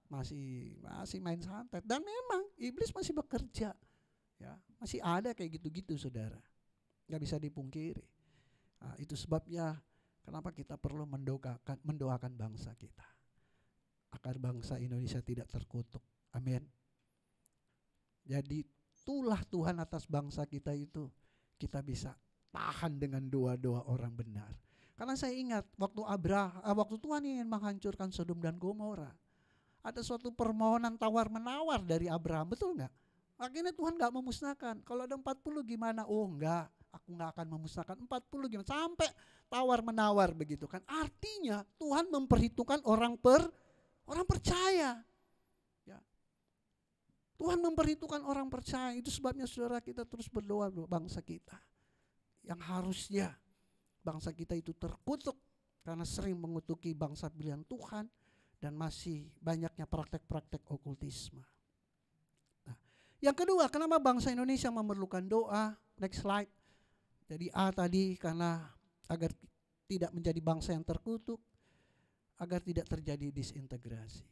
masih main santet dan memang iblis masih bekerja, ya masih ada kayak gitu-gitu saudara, nggak bisa dipungkiri. Nah, itu sebabnya kenapa kita perlu mendoakan bangsa kita. Agar bangsa Indonesia tidak terkutuk. Amin. Jadi itulah Tuhan atas bangsa kita itu. Kita bisa tahan dengan doa-doa orang benar. Karena saya ingat waktu Tuhan ingin menghancurkan Sodom dan Gomora. Ada suatu permohonan tawar-menawar dari Abraham, betul gak? Akhirnya Tuhan gak memusnahkan. Kalau ada 40 gimana? Oh enggak, aku gak akan memusnahkan 40 gimana? Sampai tawar-menawar begitu kan. Artinya Tuhan memperhitungkan orang percaya. Ya. Tuhan memperhitungkan orang percaya. Itu sebabnya saudara kita terus berdoa bangsa kita. Yang harusnya bangsa kita itu terkutuk karena sering mengutuki bangsa pilihan Tuhan dan masih banyaknya praktek-praktek okultisme. Nah, yang kedua, kenapa bangsa Indonesia memerlukan doa? Next slide. Jadi A tadi karena agar tidak menjadi bangsa yang terkutuk, agar tidak terjadi disintegrasi.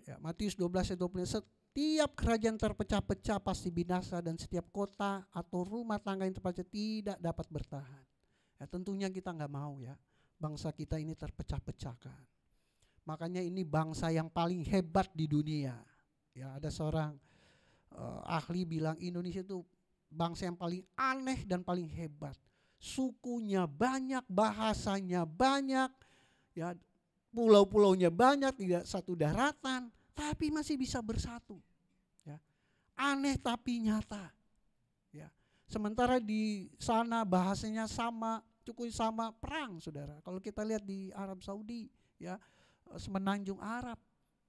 Ya, Matius 12 ayat 20, setiap kerajaan terpecah-pecah pasti binasa dan setiap kota atau rumah tangga yang terpecah tidak dapat bertahan. Ya, tentunya kita nggak mau ya bangsa kita ini terpecah-pecahkan. Makanya ini bangsa yang paling hebat di dunia. Ya, ada seorang ahli bilang Indonesia itu bangsa yang paling aneh dan paling hebat. Sukunya banyak, bahasanya banyak. Ya, pulau-pulaunya banyak, tidak satu daratan, tapi masih bisa bersatu. Ya. aneh tapi nyata. Ya. Sementara di sana bahasanya sama, cukup sama perang, saudara. Kalau kita lihat di Arab Saudi, ya, semenanjung Arab,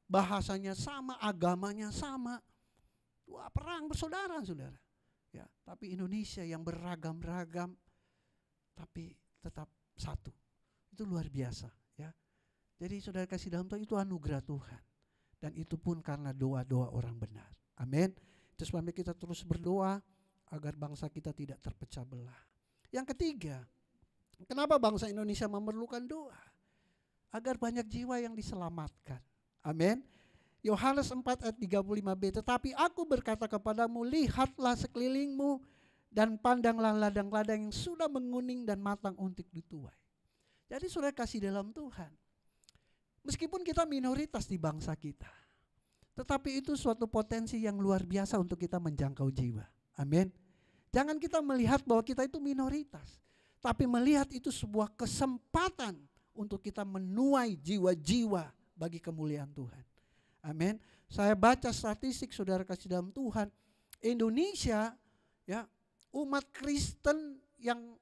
bahasanya sama, agamanya sama. Wah, perang bersaudara, saudara. Ya, tapi Indonesia yang beragam-ragam, tapi tetap satu. Itu luar biasa, ya. Jadi saudara kasih dalam Tuhan, itu anugerah Tuhan. Dan itu pun karena doa-doa orang benar. Amin. Itu sebabnya kita terus berdoa agar bangsa kita tidak terpecah belah. Yang ketiga, kenapa bangsa Indonesia memerlukan doa? Agar banyak jiwa yang diselamatkan. Amin. Yohanes 4 ayat 35b, tetapi aku berkata kepadamu, lihatlah sekelilingmu dan pandanglah ladang-ladang yang sudah menguning dan matang untuk dituai. Jadi saudara kasih dalam Tuhan, meskipun kita minoritas di bangsa kita, tetapi itu suatu potensi yang luar biasa untuk kita menjangkau jiwa. Amin. Jangan kita melihat bahwa kita itu minoritas, tapi melihat itu sebuah kesempatan untuk kita menuai jiwa-jiwa bagi kemuliaan Tuhan. Amin. Saya baca statistik saudara kasih dalam Tuhan, Indonesia, ya, umat Kristen yang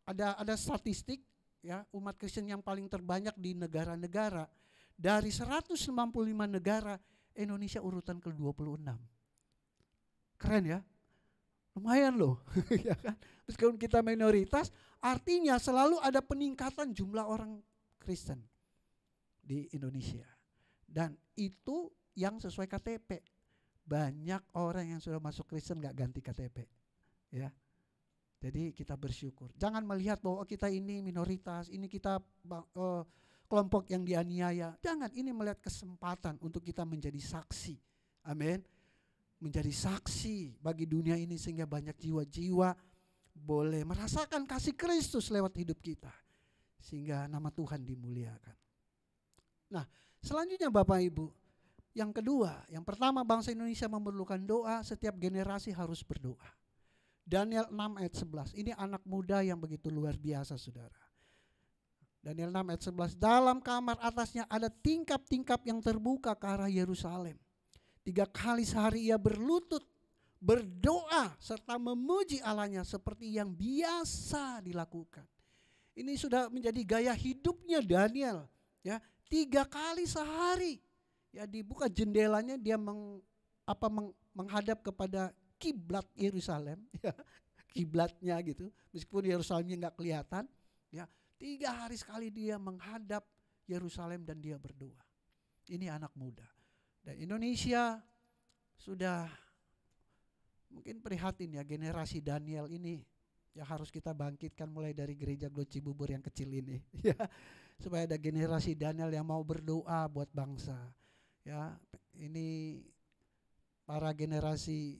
ada statistik, ya, umat Kristen yang paling terbanyak di negara-negara. Dari 195 negara, Indonesia urutan ke-26. Keren ya? Lumayan loh. Ya kan? Meskipun kita minoritas, artinya selalu ada peningkatan jumlah orang Kristen di Indonesia. Dan itu yang sesuai KTP. Banyak orang yang sudah masuk Kristen gak ganti KTP. Ya. Jadi kita bersyukur. Jangan melihat bahwa kita ini minoritas, ini kita kelompok yang dianiaya. Jangan, ini melihat kesempatan untuk kita menjadi saksi. Amin. Menjadi saksi bagi dunia ini sehingga banyak jiwa-jiwa boleh merasakan kasih Kristus lewat hidup kita. Sehingga nama Tuhan dimuliakan. Nah, selanjutnya Bapak Ibu, yang kedua, yang pertama bangsa Indonesia memerlukan doa, setiap generasi harus berdoa. Daniel 6 ayat 11, ini anak muda yang begitu luar biasa saudara. Daniel 6 ayat 11, dalam kamar atasnya ada tingkap-tingkap yang terbuka ke arah Yerusalem. 3 kali sehari ia berlutut, berdoa serta memuji Allahnya seperti yang biasa dilakukan. Ini sudah menjadi gaya hidupnya Daniel, ya. 3 kali sehari, ya, dibuka jendelanya dia menghadap kepada kiblat Yerusalem, ya, kiblatnya gitu, meskipun Yerusalemnya nggak kelihatan, ya, 3 hari sekali dia menghadap Yerusalem dan dia berdoa. Ini anak muda. Dan Indonesia sudah mungkin prihatin ya, generasi Daniel ini ya harus kita bangkitkan mulai dari gereja Glo Cibubur yang kecil ini, ya, supaya ada generasi Daniel yang mau berdoa buat bangsa. Ya, ini para generasi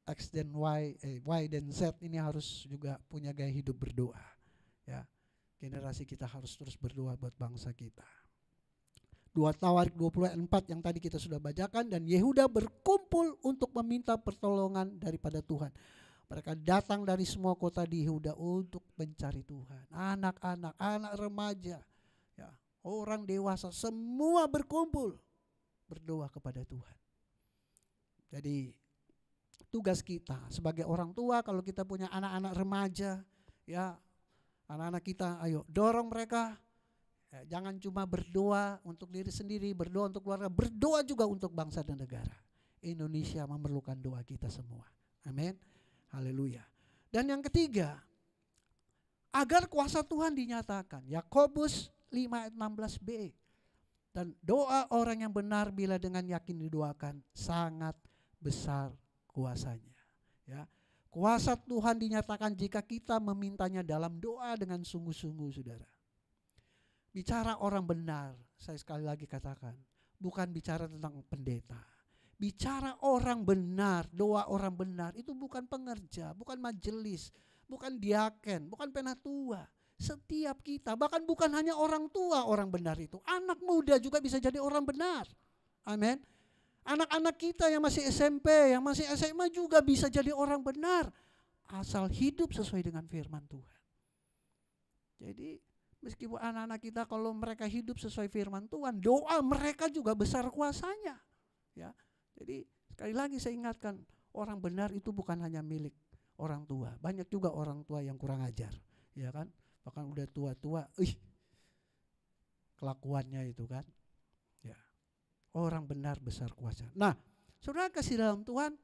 X dan Y dan Z ini harus juga punya gaya hidup berdoa. Ya, generasi kita harus terus berdoa buat bangsa kita. 2 Tawarik 20 ayat 4 yang tadi kita sudah bacakan, dan Yehuda berkumpul untuk meminta pertolongan daripada Tuhan. Mereka datang dari semua kota di Yehuda untuk mencari Tuhan. Anak-anak, anak remaja, ya, orang dewasa, semua berkumpul berdoa kepada Tuhan. Jadi tugas kita sebagai orang tua, kalau kita punya anak-anak remaja, ya, anak-anak kita, ayo dorong mereka. Ya, jangan cuma berdoa untuk diri sendiri, berdoa untuk keluarga, berdoa juga untuk bangsa dan negara. Indonesia memerlukan doa kita semua. Amin. Haleluya. Dan yang ketiga, agar kuasa Tuhan dinyatakan. Yakobus 5 ayat 16b. Dan doa orang yang benar bila dengan yakin didoakan sangat besar kuasanya. Ya. Kuasa Tuhan dinyatakan jika kita memintanya dalam doa dengan sungguh-sungguh, saudara. Bicara orang benar, saya sekali lagi katakan, bukan bicara tentang pendeta. Bicara orang benar, doa orang benar, itu bukan pengerja, bukan majelis, bukan diaken, bukan penatua. Setiap kita, bahkan bukan hanya orang tua orang benar itu. Anak muda juga bisa jadi orang benar. Amin. Anak-anak kita yang masih SMP, yang masih SMA juga bisa jadi orang benar. Asal hidup sesuai dengan firman Tuhan. Jadi meskipun anak-anak kita kalau mereka hidup sesuai firman Tuhan, doa mereka juga besar kuasanya. Ya. Jadi Sekali lagi saya ingatkan, orang benar itu bukan hanya milik orang tua. Banyak juga orang tua yang kurang ajar, ya kan? Bahkan udah tua-tua, kelakuannya itu kan. Ya. Orang benar besar kuasa. Nah, saudara kasih dalam Tuhan,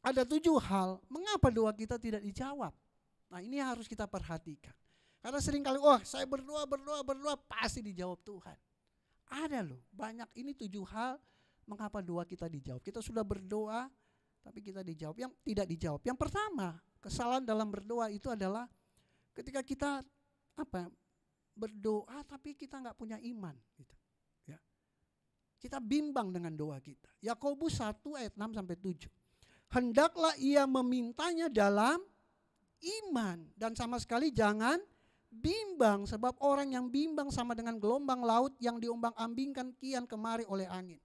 ada 7 hal mengapa doa kita tidak dijawab. Nah, ini harus kita perhatikan. Karena seringkali, saya berdoa pasti dijawab Tuhan. Ada loh, banyak, ini 7 hal mengapa doa kita dijawab. Kita sudah berdoa tapi kita dijawab. Yang tidak dijawab, yang pertama, kesalahan dalam berdoa itu adalah ketika kita berdoa tapi kita nggak punya iman gitu. Ya. Kita bimbang dengan doa kita. Yakobus 1 ayat 6 sampai 7. Hendaklah ia memintanya dalam iman dan sama sekali jangan bimbang, sebab orang yang bimbang sama dengan gelombang laut yang diombang-ambingkan kian kemari oleh angin.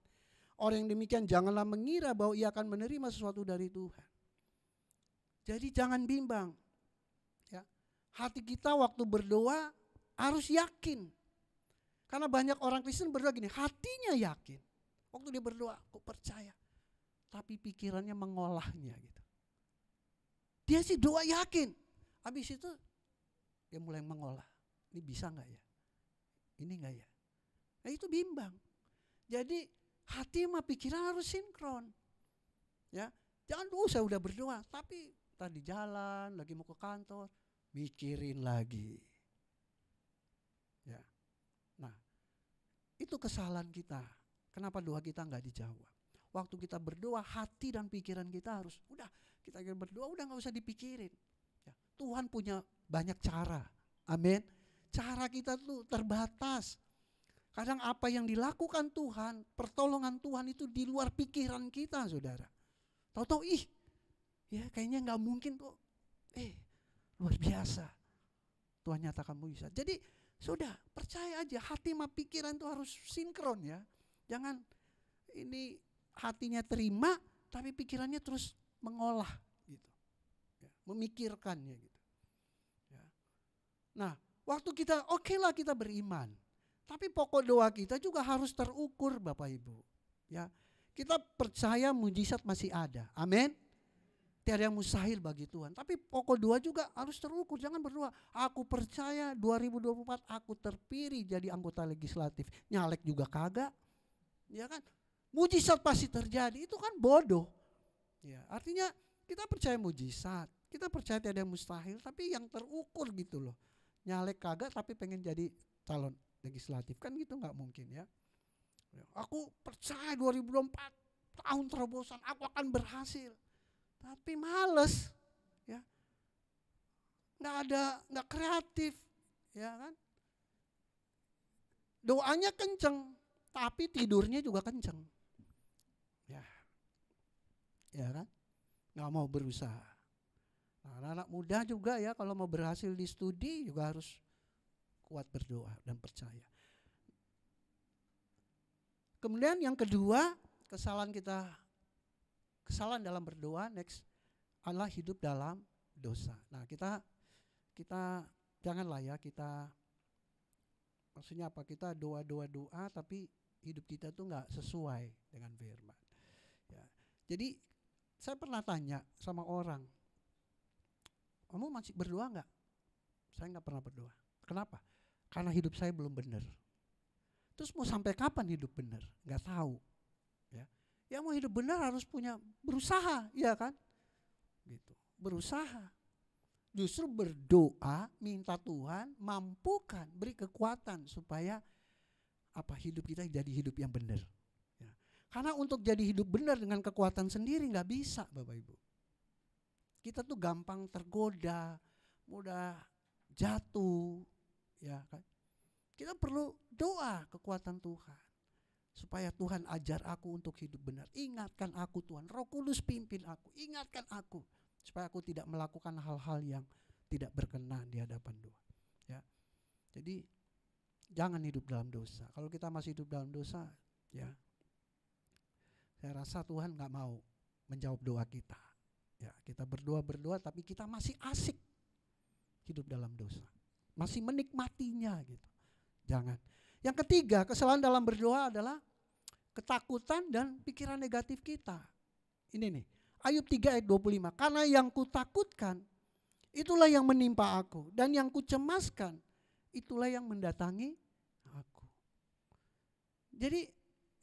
Orang yang demikian janganlah mengira bahwa ia akan menerima sesuatu dari Tuhan. Jadi jangan bimbang. Ya. Hati kita waktu berdoa harus yakin. Karena banyak orang Kristen berdoa gini, hatinya yakin. Waktu dia berdoa, kok percaya. Tapi pikirannya mengolahnya gitu. Dia sih doa yakin. Habis itu dia mulai mengolah. Ini bisa enggak ya? Ini enggak ya? Nah itu bimbang. Jadi hati sama pikiran harus sinkron. Ya, jangan saya udah berdoa, tapi tadi jalan, lagi mau ke kantor, mikirin lagi. Ya. Nah, itu kesalahan kita. Kenapa doa kita enggak dijawab? Waktu kita berdoa, hati dan pikiran kita harus, udah kita berdoa, udah enggak usah dipikirin. Ya, Tuhan punya banyak cara. Amin. Cara kita tuh terbatas. Kadang apa yang dilakukan Tuhan, pertolongan Tuhan itu di luar pikiran kita, saudara. Tahu-tahu, ya kayaknya nggak mungkin kok. Luar biasa. Tuhan nyatakan mujizat. Jadi sudah percaya aja, hati sama pikiran itu harus sinkron ya. Jangan ini hatinya terima, tapi pikirannya terus mengolah gitu, ya, memikirkannya gitu. Ya. Nah, waktu kita lah kita beriman. Tapi pokok doa kita juga harus terukur Bapak Ibu. Ya, kita percaya mujizat masih ada. Amin. Tiada yang mustahil bagi Tuhan. Tapi pokok doa juga harus terukur. Jangan berdoa, aku percaya 2024 aku terpilih jadi anggota legislatif. Nyalek juga kagak. Ya kan? Mujizat pasti terjadi. Itu kan bodoh. Ya, artinya kita percaya mujizat. Kita percaya tiada yang mustahil. Tapi yang terukur gitu loh. Nyalek kagak tapi pengen jadi calon legislatif, kan gitu nggak mungkin ya. Aku percaya 2024 tahun terobosan, aku akan berhasil. Tapi males, ya, nggak kreatif, ya kan. Doanya kenceng, tapi tidurnya juga kenceng, ya kan, nggak mau berusaha. Nah, anak-anak muda juga ya kalau mau berhasil di studi juga harus kuat berdoa dan percaya. Kemudian yang kedua, kesalahan dalam berdoa next adalah hidup dalam dosa. Nah, kita janganlah ya kita, maksudnya apa, kita doa tapi hidup kita tuh nggak sesuai dengan firman. Ya. Jadi saya pernah tanya sama orang, kamu masih berdoa nggak? Saya nggak pernah berdoa. Kenapa? Karena hidup saya belum benar. Terus mau sampai kapan hidup benar? Nggak tahu. Ya, yang mau hidup benar harus berusaha, ya kan? Gitu, berusaha. Justru berdoa, minta Tuhan mampukan, beri kekuatan supaya hidup kita jadi hidup yang benar. Ya. Karena untuk jadi hidup benar dengan kekuatan sendiri nggak bisa, Bapak Ibu. Kita tuh gampang tergoda, mudah jatuh. Ya kan? Kita perlu doa kekuatan Tuhan supaya Tuhan ajar aku untuk hidup benar. Ingatkan aku Tuhan, Roh Kudus pimpin aku, ingatkan aku supaya aku tidak melakukan hal-hal yang tidak berkenan di hadapan Tuhan. Ya. Jadi jangan hidup dalam dosa. Kalau kita masih hidup dalam dosa, ya, saya rasa Tuhan nggak mau menjawab doa kita. Ya, kita berdoa tapi kita masih asik hidup dalam dosa. Masih menikmatinya gitu. Jangan. Yang ketiga, kesalahan dalam berdoa adalah ketakutan dan pikiran negatif kita. Ini nih, Ayub 3 ayat 25. Karena yang kutakutkan, itulah yang menimpa aku. Dan yang kucemaskan, itulah yang mendatangi aku. Jadi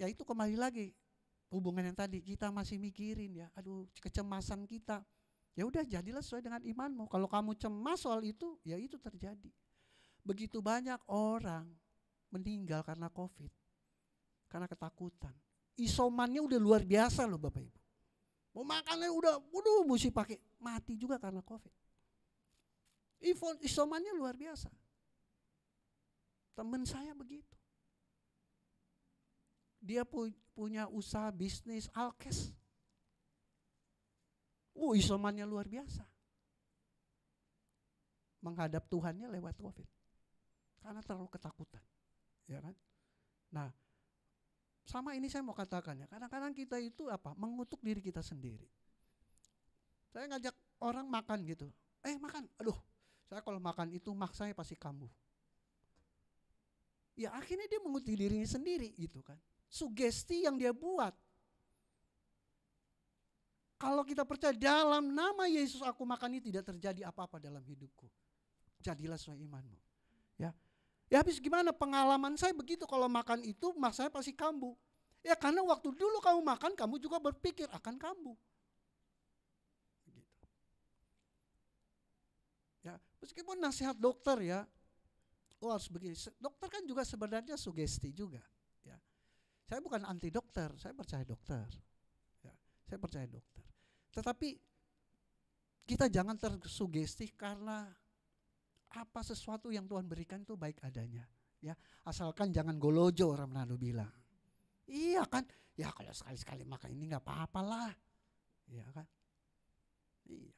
ya itu kembali lagi hubungan yang tadi, kita masih mikirin ya, aduh kecemasan kita. Ya udah, jadilah sesuai dengan imanmu. Kalau kamu cemas soal itu, ya itu terjadi. Begitu banyak orang meninggal karena COVID, karena ketakutan. Isomannya udah luar biasa loh Bapak Ibu. Mau makannya udah, mesti pakai, mati juga karena COVID. Isomannya luar biasa. Teman saya begitu. Dia punya usaha bisnis alkes. Isomannya luar biasa. Menghadap Tuhannya lewat COVID. Karena terlalu ketakutan. Ya kan? Nah, sama ini saya mau katakan ya, kadang-kadang kita itu mengutuk diri kita sendiri. Saya ngajak orang makan gitu. Makan, aduh, saya kalau makan itu maksanya pasti kambuh. Ya akhirnya dia mengutuk dirinya sendiri gitu kan. Sugesti yang dia buat. Kalau kita percaya dalam nama Yesus aku makan ini, tidak terjadi apa-apa dalam hidupku. Jadilah sesuai imanmu. Ya habis gimana pengalaman saya begitu, kalau makan itu maksanya pasti kambuh. Ya karena waktu dulu kamu makan, kamu juga berpikir akan kambuh. Begitu. Ya, meskipun nasihat dokter ya, harus begini. Dokter kan juga sebenarnya sugesti juga. Ya. Saya bukan anti dokter, saya percaya dokter. Ya, saya percaya dokter. Tetapi kita jangan tersugesti karena sesuatu yang Tuhan berikan itu baik adanya. Ya, asalkan jangan golojo, orang Manado bilang. Iya kan, ya kalau sekali-sekali makan ini nggak apa-apalah. Iya kan. Iya.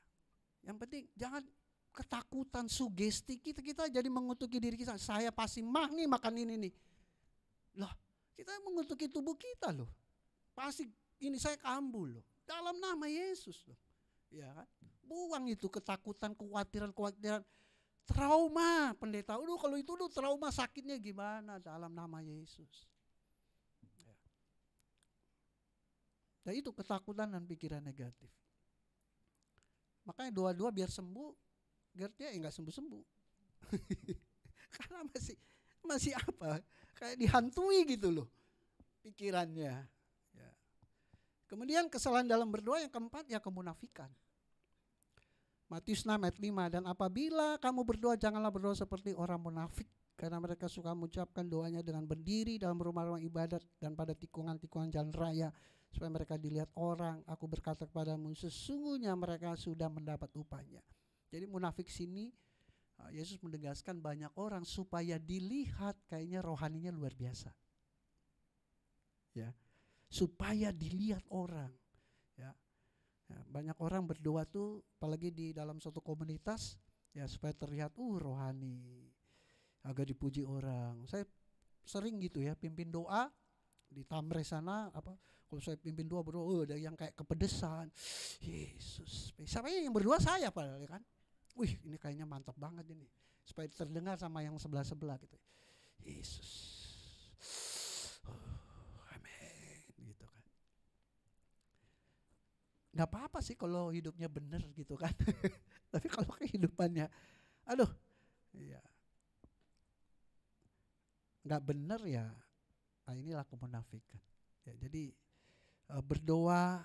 Yang penting jangan ketakutan, sugesti kita jadi mengutuki diri kita. Saya pasti nih makan ini nih. Loh, kita mengutuki tubuh kita loh. Pasti ini saya kambuh loh. Dalam nama Yesus loh. Ya kan? Buang itu ketakutan, kekhawatiran, trauma pendeta. Kalau itu trauma, sakitnya gimana, dalam nama Yesus. Ya. Dan itu ketakutan dan pikiran negatif. Makanya doa-doa biar sembuh, Gertnya enggak sembuh-sembuh. Karena masih kayak dihantui gitu loh pikirannya. Ya. Kemudian kesalahan dalam berdoa yang keempat ya kemunafikan. Matius 6 ayat 5, dan apabila kamu berdoa janganlah berdoa seperti orang munafik, karena mereka suka mengucapkan doanya dengan berdiri dalam rumah-rumah ibadat dan pada tikungan-tikungan jalan raya supaya mereka dilihat orang. Aku berkata kepadamu, sesungguhnya mereka sudah mendapat upahnya. Jadi munafik sini Yesus menegaskan banyak orang supaya dilihat kayaknya rohaninya luar biasa. Ya. Supaya dilihat orang. Ya. Ya, banyak orang berdoa tuh apalagi di dalam suatu komunitas ya supaya terlihat rohani. Agak dipuji orang. Saya sering gitu ya pimpin doa di Tamre sana kalau saya pimpin doa berdoa ada yang kayak kepedesan. Yesus. Siapa yang berdoa saya padahal ya kan. Wih, ini kayaknya mantap banget ini. Supaya terdengar sama yang sebelah-sebelah gitu. Yesus. Amin. Gitu kan. Gak apa-apa sih kalau hidupnya benar gitu kan. Tapi kalau kehidupannya, iya. Gak benar ya, inilah kemunafikan. Ya, jadi berdoa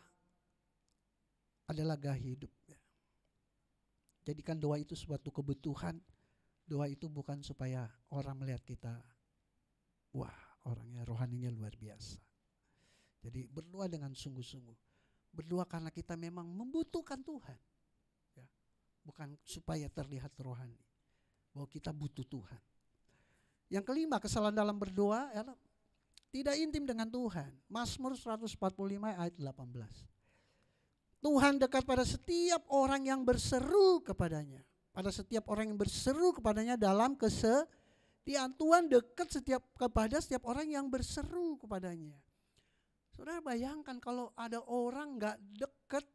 adalah gaya hidup. Ya. Jadikan doa itu suatu kebutuhan. Doa itu bukan supaya orang melihat kita, wah orangnya rohaninya luar biasa. Jadi berdoa dengan sungguh-sungguh. Berdoa karena kita memang membutuhkan Tuhan. Ya. Bukan supaya terlihat rohani. Bahwa kita butuh Tuhan. Yang kelima, kesalahan dalam berdoa adalah tidak intim dengan Tuhan. Mazmur 145 ayat 18. Tuhan dekat pada setiap orang yang berseru kepadanya. Pada setiap orang yang berseru kepadanya dalam kesetiaan. Tuhan dekat kepada setiap orang yang berseru kepadanya. Saudara bayangkan kalau ada orang gak dekat.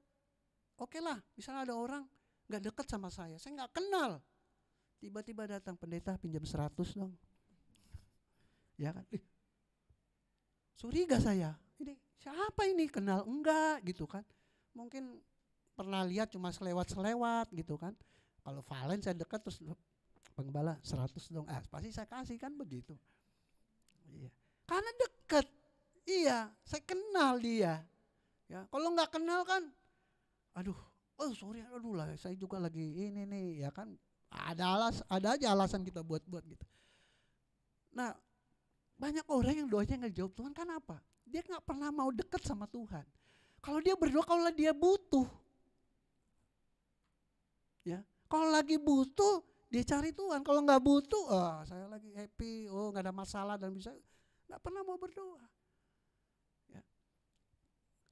Oke lah, misalnya ada orang gak dekat sama saya gak kenal. Tiba-tiba datang, pendeta pinjam 100 dong. Ya kan? Curiga saya. Ini siapa ini? Kenal enggak gitu kan. mungkin pernah lihat cuma selewat-selewat gitu kan. Kalau Valen saya dekat terus Bang Gembala 100 dong, pasti saya kasih kan begitu. Iya. Karena dekat. Iya, saya kenal dia. Ya, kalau nggak kenal kan, aduh, sorry, aduh lah, saya juga lagi ini nih, ya kan, ada aja alasan kita buat gitu. Nah, banyak orang yang doanya nggak jawab Tuhan, kan apa? Dia nggak pernah mau dekat sama Tuhan. Kalau dia berdoa, kalau dia butuh, ya, kalau lagi butuh dia cari Tuhan. Kalau nggak butuh, saya lagi happy, nggak ada masalah dan bisa, nggak pernah mau berdoa.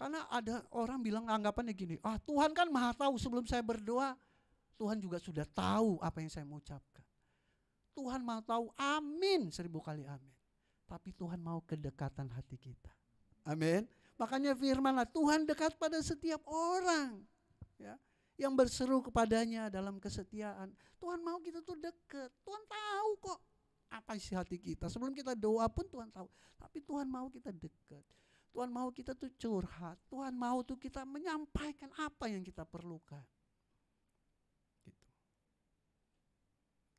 Karena ada orang bilang anggapannya gini, Tuhan kan maha tahu, sebelum saya berdoa, Tuhan juga sudah tahu apa yang saya mau ucapkan. Tuhan maha tahu, amin, 1000 kali amin. Tapi Tuhan mau kedekatan hati kita. Amin. Makanya firman-Nya, Tuhan dekat pada setiap orang. Ya, yang berseru kepadanya dalam kesetiaan. Tuhan mau kita tuh dekat. Tuhan tahu kok apa isi hati kita. Sebelum kita doa pun Tuhan tahu. Tapi Tuhan mau kita dekat. Tuhan mau kita tuh curhat. Tuhan mau tuh kita menyampaikan apa yang kita perlukan. Gitu.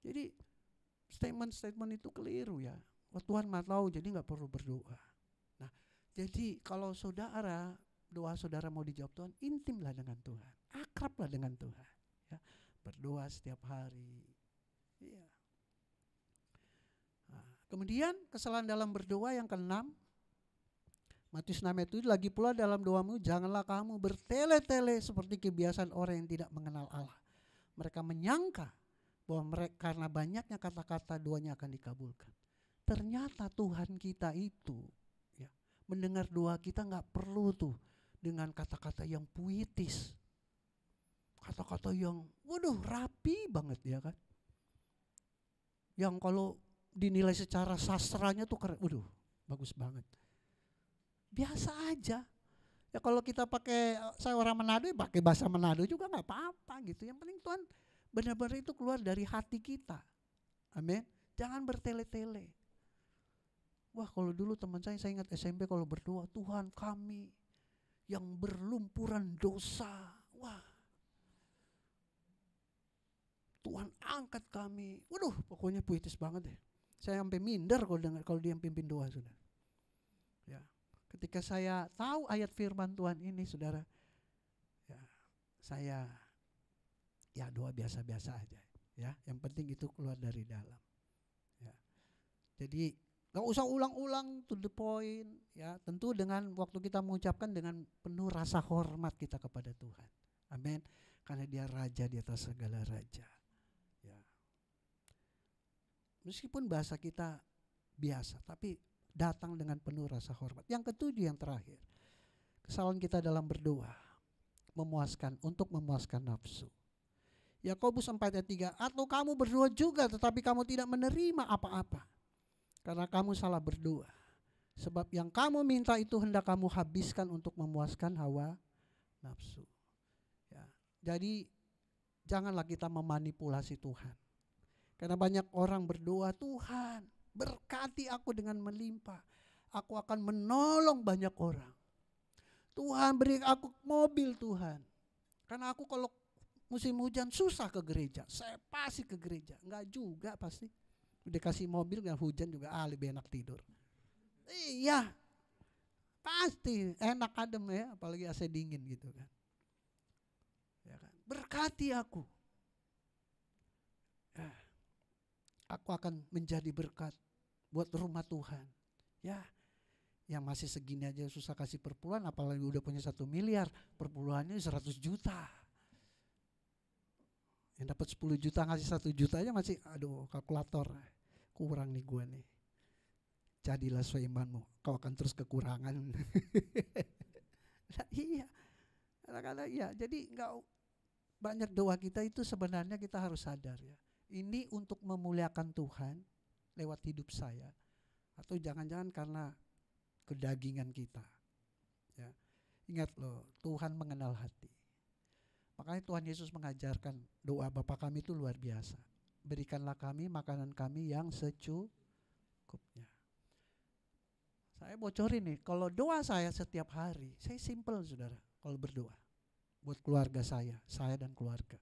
Jadi statement-statement itu keliru ya. Tuhan mah tahu, jadi nggak perlu berdoa. Nah, jadi kalau saudara, doa saudara mau dijawab Tuhan, intimlah dengan Tuhan. Akrablah dengan Tuhan. Ya. Berdoa setiap hari. Iya. Nah, kemudian kesalahan dalam berdoa yang keenam, Matius 6 itu, lagi pula dalam doamu janganlah kamu bertele-tele seperti kebiasaan orang yang tidak mengenal Allah. Mereka menyangka bahwa mereka karena banyaknya kata-kata doanya akan dikabulkan. Ternyata Tuhan kita itu ya, mendengar doa kita nggak perlu tuh dengan kata-kata yang puitis. Kata-kata yang rapi banget ya kan. Yang kalau dinilai secara sastranya tuh keren, bagus banget. Biasa aja. Ya kalau kita pakai, saya orang Manado, pakai bahasa Manado juga nggak apa-apa gitu. Yang penting Tuhan benar-benar itu keluar dari hati kita. Amin. Jangan bertele-tele. Wah, kalau dulu teman saya ingat SMP kalau berdoa, Tuhan kami yang berlumpuran dosa. Wah, Tuhan angkat kami. Pokoknya puitis banget deh. Saya sampai minder kalau dia yang pimpin doa, saudara. Ya. Ketika saya tahu ayat firman Tuhan ini, saudara, ya, saya doa biasa-biasa aja, ya. Yang penting itu keluar dari dalam. Ya. Jadi nggak usah ulang-ulang, to the point, ya. Tentu dengan waktu kita mengucapkan dengan penuh rasa hormat kita kepada Tuhan. Amin. Karena Dia Raja di atas segala raja. Ya. Meskipun bahasa kita biasa, tapi datang dengan penuh rasa hormat. Yang ketujuh, yang terakhir, kesalahan kita dalam berdoa untuk memuaskan nafsu. Yakobus 4 ayat 3, atau kamu berdoa juga tetapi kamu tidak menerima apa-apa karena kamu salah berdoa. Sebab yang kamu minta itu hendak kamu habiskan untuk memuaskan hawa nafsu. Ya, jadi janganlah kita memanipulasi Tuhan. Karena banyak orang berdoa, Tuhan berkati aku dengan melimpah. Aku akan menolong banyak orang. Tuhan beri aku mobil Tuhan. Karena aku kalau musim hujan susah ke gereja. Saya pasti ke gereja. Enggak juga pasti. Udah kasih mobil dengan hujan juga lebih enak tidur. Iya. Pasti enak adem ya. Apalagi AC dingin gitu kan. Ya kan? Berkati aku. Aku akan menjadi berkat buat rumah Tuhan. Ya, yang masih segini aja susah kasih perpuluhan, apalagi udah punya 1 miliar, perpuluhannya 100 juta. Yang dapat 10 juta ngasih 1 juta aja masih, kalkulator, kurang nih gua nih. Jadilah sesuai imanmu, kau akan terus kekurangan. Nah, iya, kadang-kadang iya. Jadi nggak banyak doa kita itu sebenarnya kita harus sadar ya. Ini untuk memuliakan Tuhan lewat hidup saya, atau jangan-jangan karena kedagingan kita. Ya. Ingat loh, Tuhan mengenal hati. Makanya Tuhan Yesus mengajarkan doa Bapa kami itu luar biasa. Berikanlah kami makanan kami yang secukupnya. Saya bocorin nih, kalau doa saya setiap hari, saya simple saudara kalau berdoa. buat keluarga saya dan keluarga.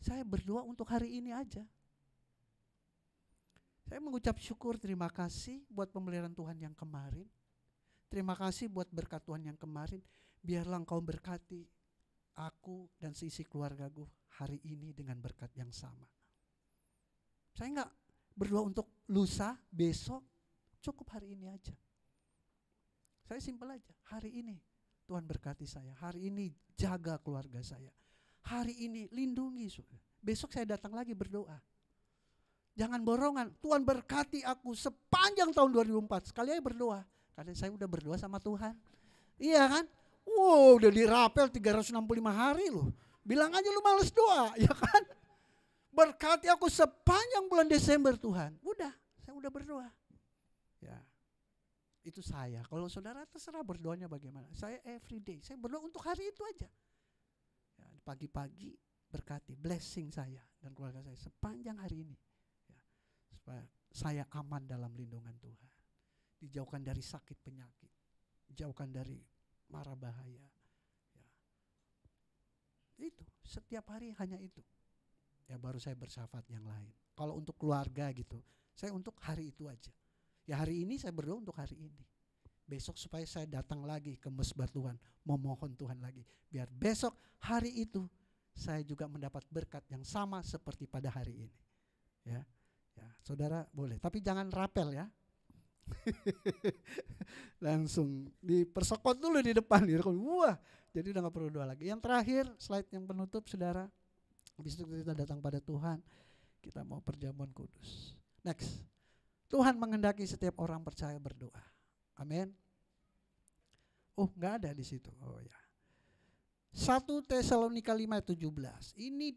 Saya berdoa untuk hari ini aja. Saya mengucap syukur, terima kasih buat pemeliharaan Tuhan yang kemarin. Terima kasih buat berkat Tuhan yang kemarin. Biarlah Engkau berkati aku dan seisi keluargaku hari ini dengan berkat yang sama. Saya enggak berdoa untuk lusa, besok, cukup hari ini aja. Saya simpel aja, hari ini Tuhan berkati saya, hari ini jaga keluarga saya, hari ini lindungi. Besok saya datang lagi berdoa. Jangan borongan, Tuhan berkati aku sepanjang tahun 2004. Sekali aja berdoa, karena saya udah berdoa sama Tuhan. Iya kan? Wow, udah dirapel 365 hari loh. Bilang aja lu males doa, ya kan? Berkati aku sepanjang bulan Desember Tuhan. Udah, saya udah berdoa. Ya, itu saya. Kalau saudara terserah berdoanya bagaimana. Saya everyday, saya berdoa untuk hari itu aja. Ya, pagi-pagi berkati, blessing saya dan keluarga saya sepanjang hari ini. Ya, supaya saya aman dalam lindungan Tuhan. Dijauhkan dari sakit penyakit, dijauhkan dari mara bahaya. Ya. Itu, setiap hari hanya itu. Ya baru saya bersyafaat yang lain. Kalau untuk keluarga gitu, saya untuk hari itu aja. Ya hari ini saya berdoa untuk hari ini. Besok supaya saya datang lagi ke mesbah Tuhan, memohon Tuhan lagi. Biar besok hari itu saya juga mendapat berkat yang sama seperti pada hari ini. Ya, ya saudara boleh, tapi jangan rapel ya. Langsung dipersekot dulu di depan. Wah, jadi udah gak perlu doa lagi. Yang terakhir, slide yang penutup saudara. Habis itu kita datang pada Tuhan, kita mau perjamuan kudus. Next, Tuhan menghendaki setiap orang percaya berdoa. Amin. Oh, nggak ada di situ. Oh ya. 1 Tesalonika 5 ayat 17. Ini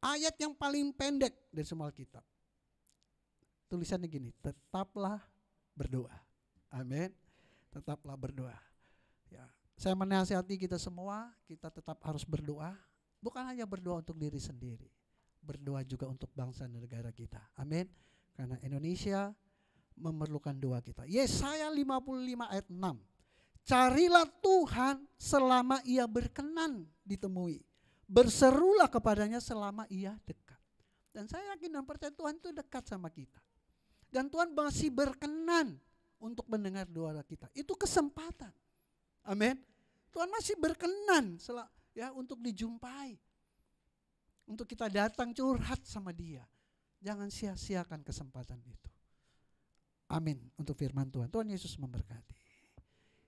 ayat yang paling pendek dari semua kitab. Tulisannya gini, tetaplah berdoa. Amin. Tetaplah berdoa. Ya, saya menasihati kita semua, kita tetap harus berdoa. Bukan hanya berdoa untuk diri sendiri, berdoa juga untuk bangsa dan negara kita. Amin. Karena Indonesia memerlukan doa kita. Yesaya 55 ayat 6. Carilah Tuhan selama ia berkenan ditemui. Berserulah kepadanya selama ia dekat. Dan saya yakin dan percaya Tuhan itu dekat sama kita. Dan Tuhan masih berkenan untuk mendengar doa kita. Itu kesempatan. Amin. Tuhan masih berkenan ya untuk dijumpai, untuk kita datang curhat sama Dia. Jangan sia-siakan kesempatan itu. Amin untuk firman Tuhan. Tuhan Yesus memberkati.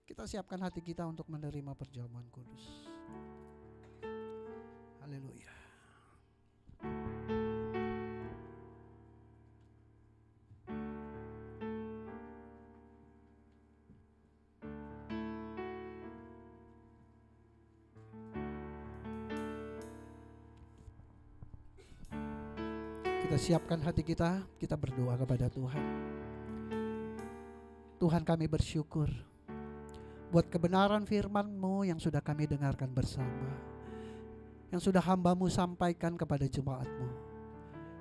Kita siapkan hati kita untuk menerima perjamuan kudus. Haleluya. Kita siapkan hati kita berdoa kepada Tuhan. Tuhan kami bersyukur buat kebenaran firman-Mu yang sudah kami dengarkan bersama. Yang sudah hamba-Mu sampaikan kepada jemaat-Mu.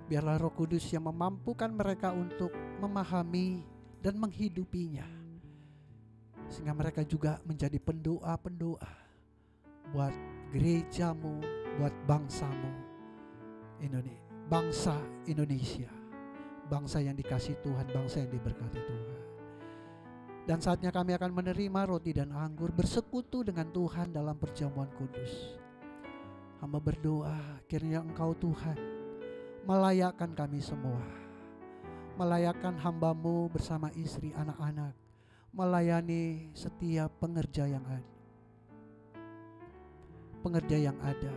Biarlah Roh Kudus yang memampukan mereka untuk memahami dan menghidupinya. Sehingga mereka juga menjadi pendoa-pendoa buat gereja-Mu, buat bangsa-Mu Indonesia. Bangsa Indonesia, bangsa yang dikasihi Tuhan, bangsa yang diberkati Tuhan. Dan saatnya kami akan menerima roti dan anggur, bersekutu dengan Tuhan dalam perjamuan kudus. Hamba berdoa kiranya Engkau Tuhan melayakkan kami semua, melayakkan hamba-Mu bersama istri, anak-anak, melayani setiap pengerja yang ada,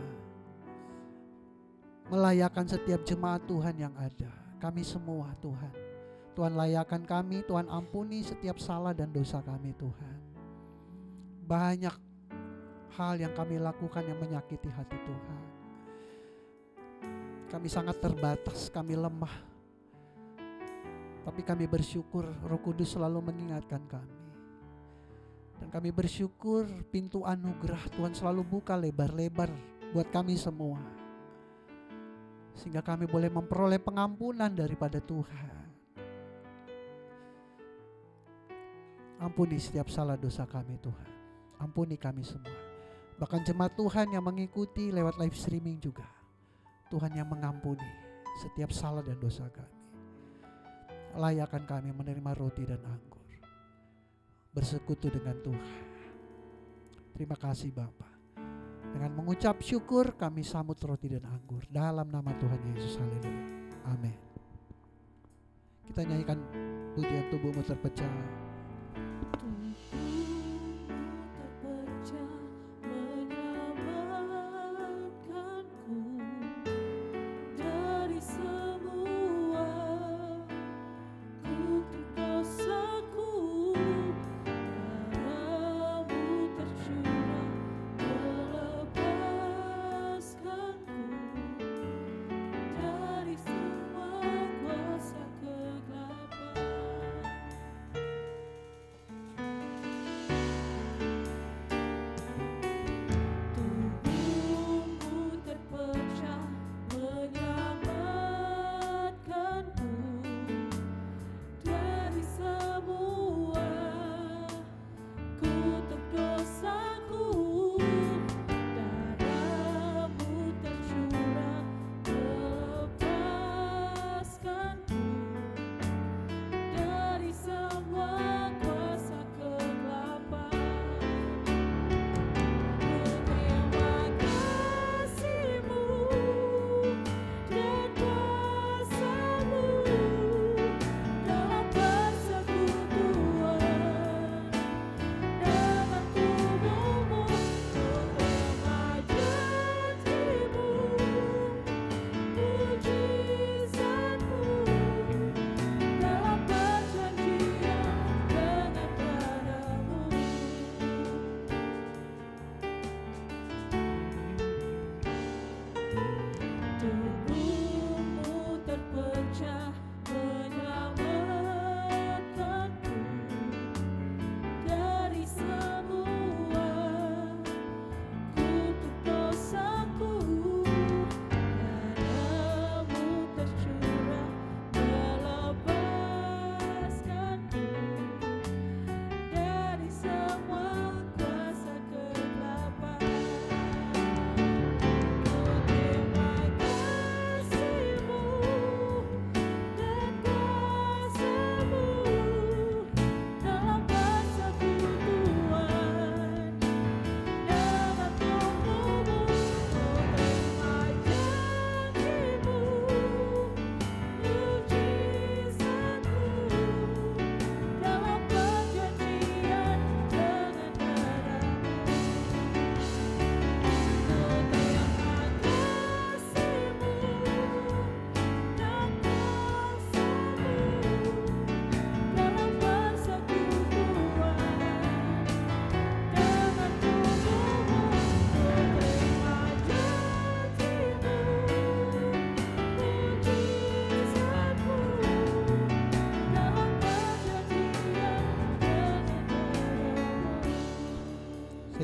melayakkan setiap jemaat Tuhan yang ada. Kami semua Tuhan, Tuhan layakkan kami, Tuhan ampuni setiap salah dan dosa kami Tuhan. Banyak hal yang kami lakukan yang menyakiti hati Tuhan. Kami sangat terbatas, kami lemah. Tapi kami bersyukur Roh Kudus selalu mengingatkan kami. Dan kami bersyukur pintu anugerah Tuhan selalu buka lebar-lebar buat kami semua. Sehingga kami boleh memperoleh pengampunan daripada Tuhan. Ampuni setiap salah dosa kami Tuhan. Ampuni kami semua. Bahkan jemaat Tuhan yang mengikuti lewat live streaming juga. Tuhan yang mengampuni setiap salah dan dosa kami. Layakkan kami menerima roti dan anggur, bersekutu dengan Tuhan. Terima kasih Bapa. Dengan mengucap syukur kami sambut roti dan anggur dalam nama Tuhan Yesus. Haleluya. Amin. Kita nyanyikan pujian tubuhmu terpecah.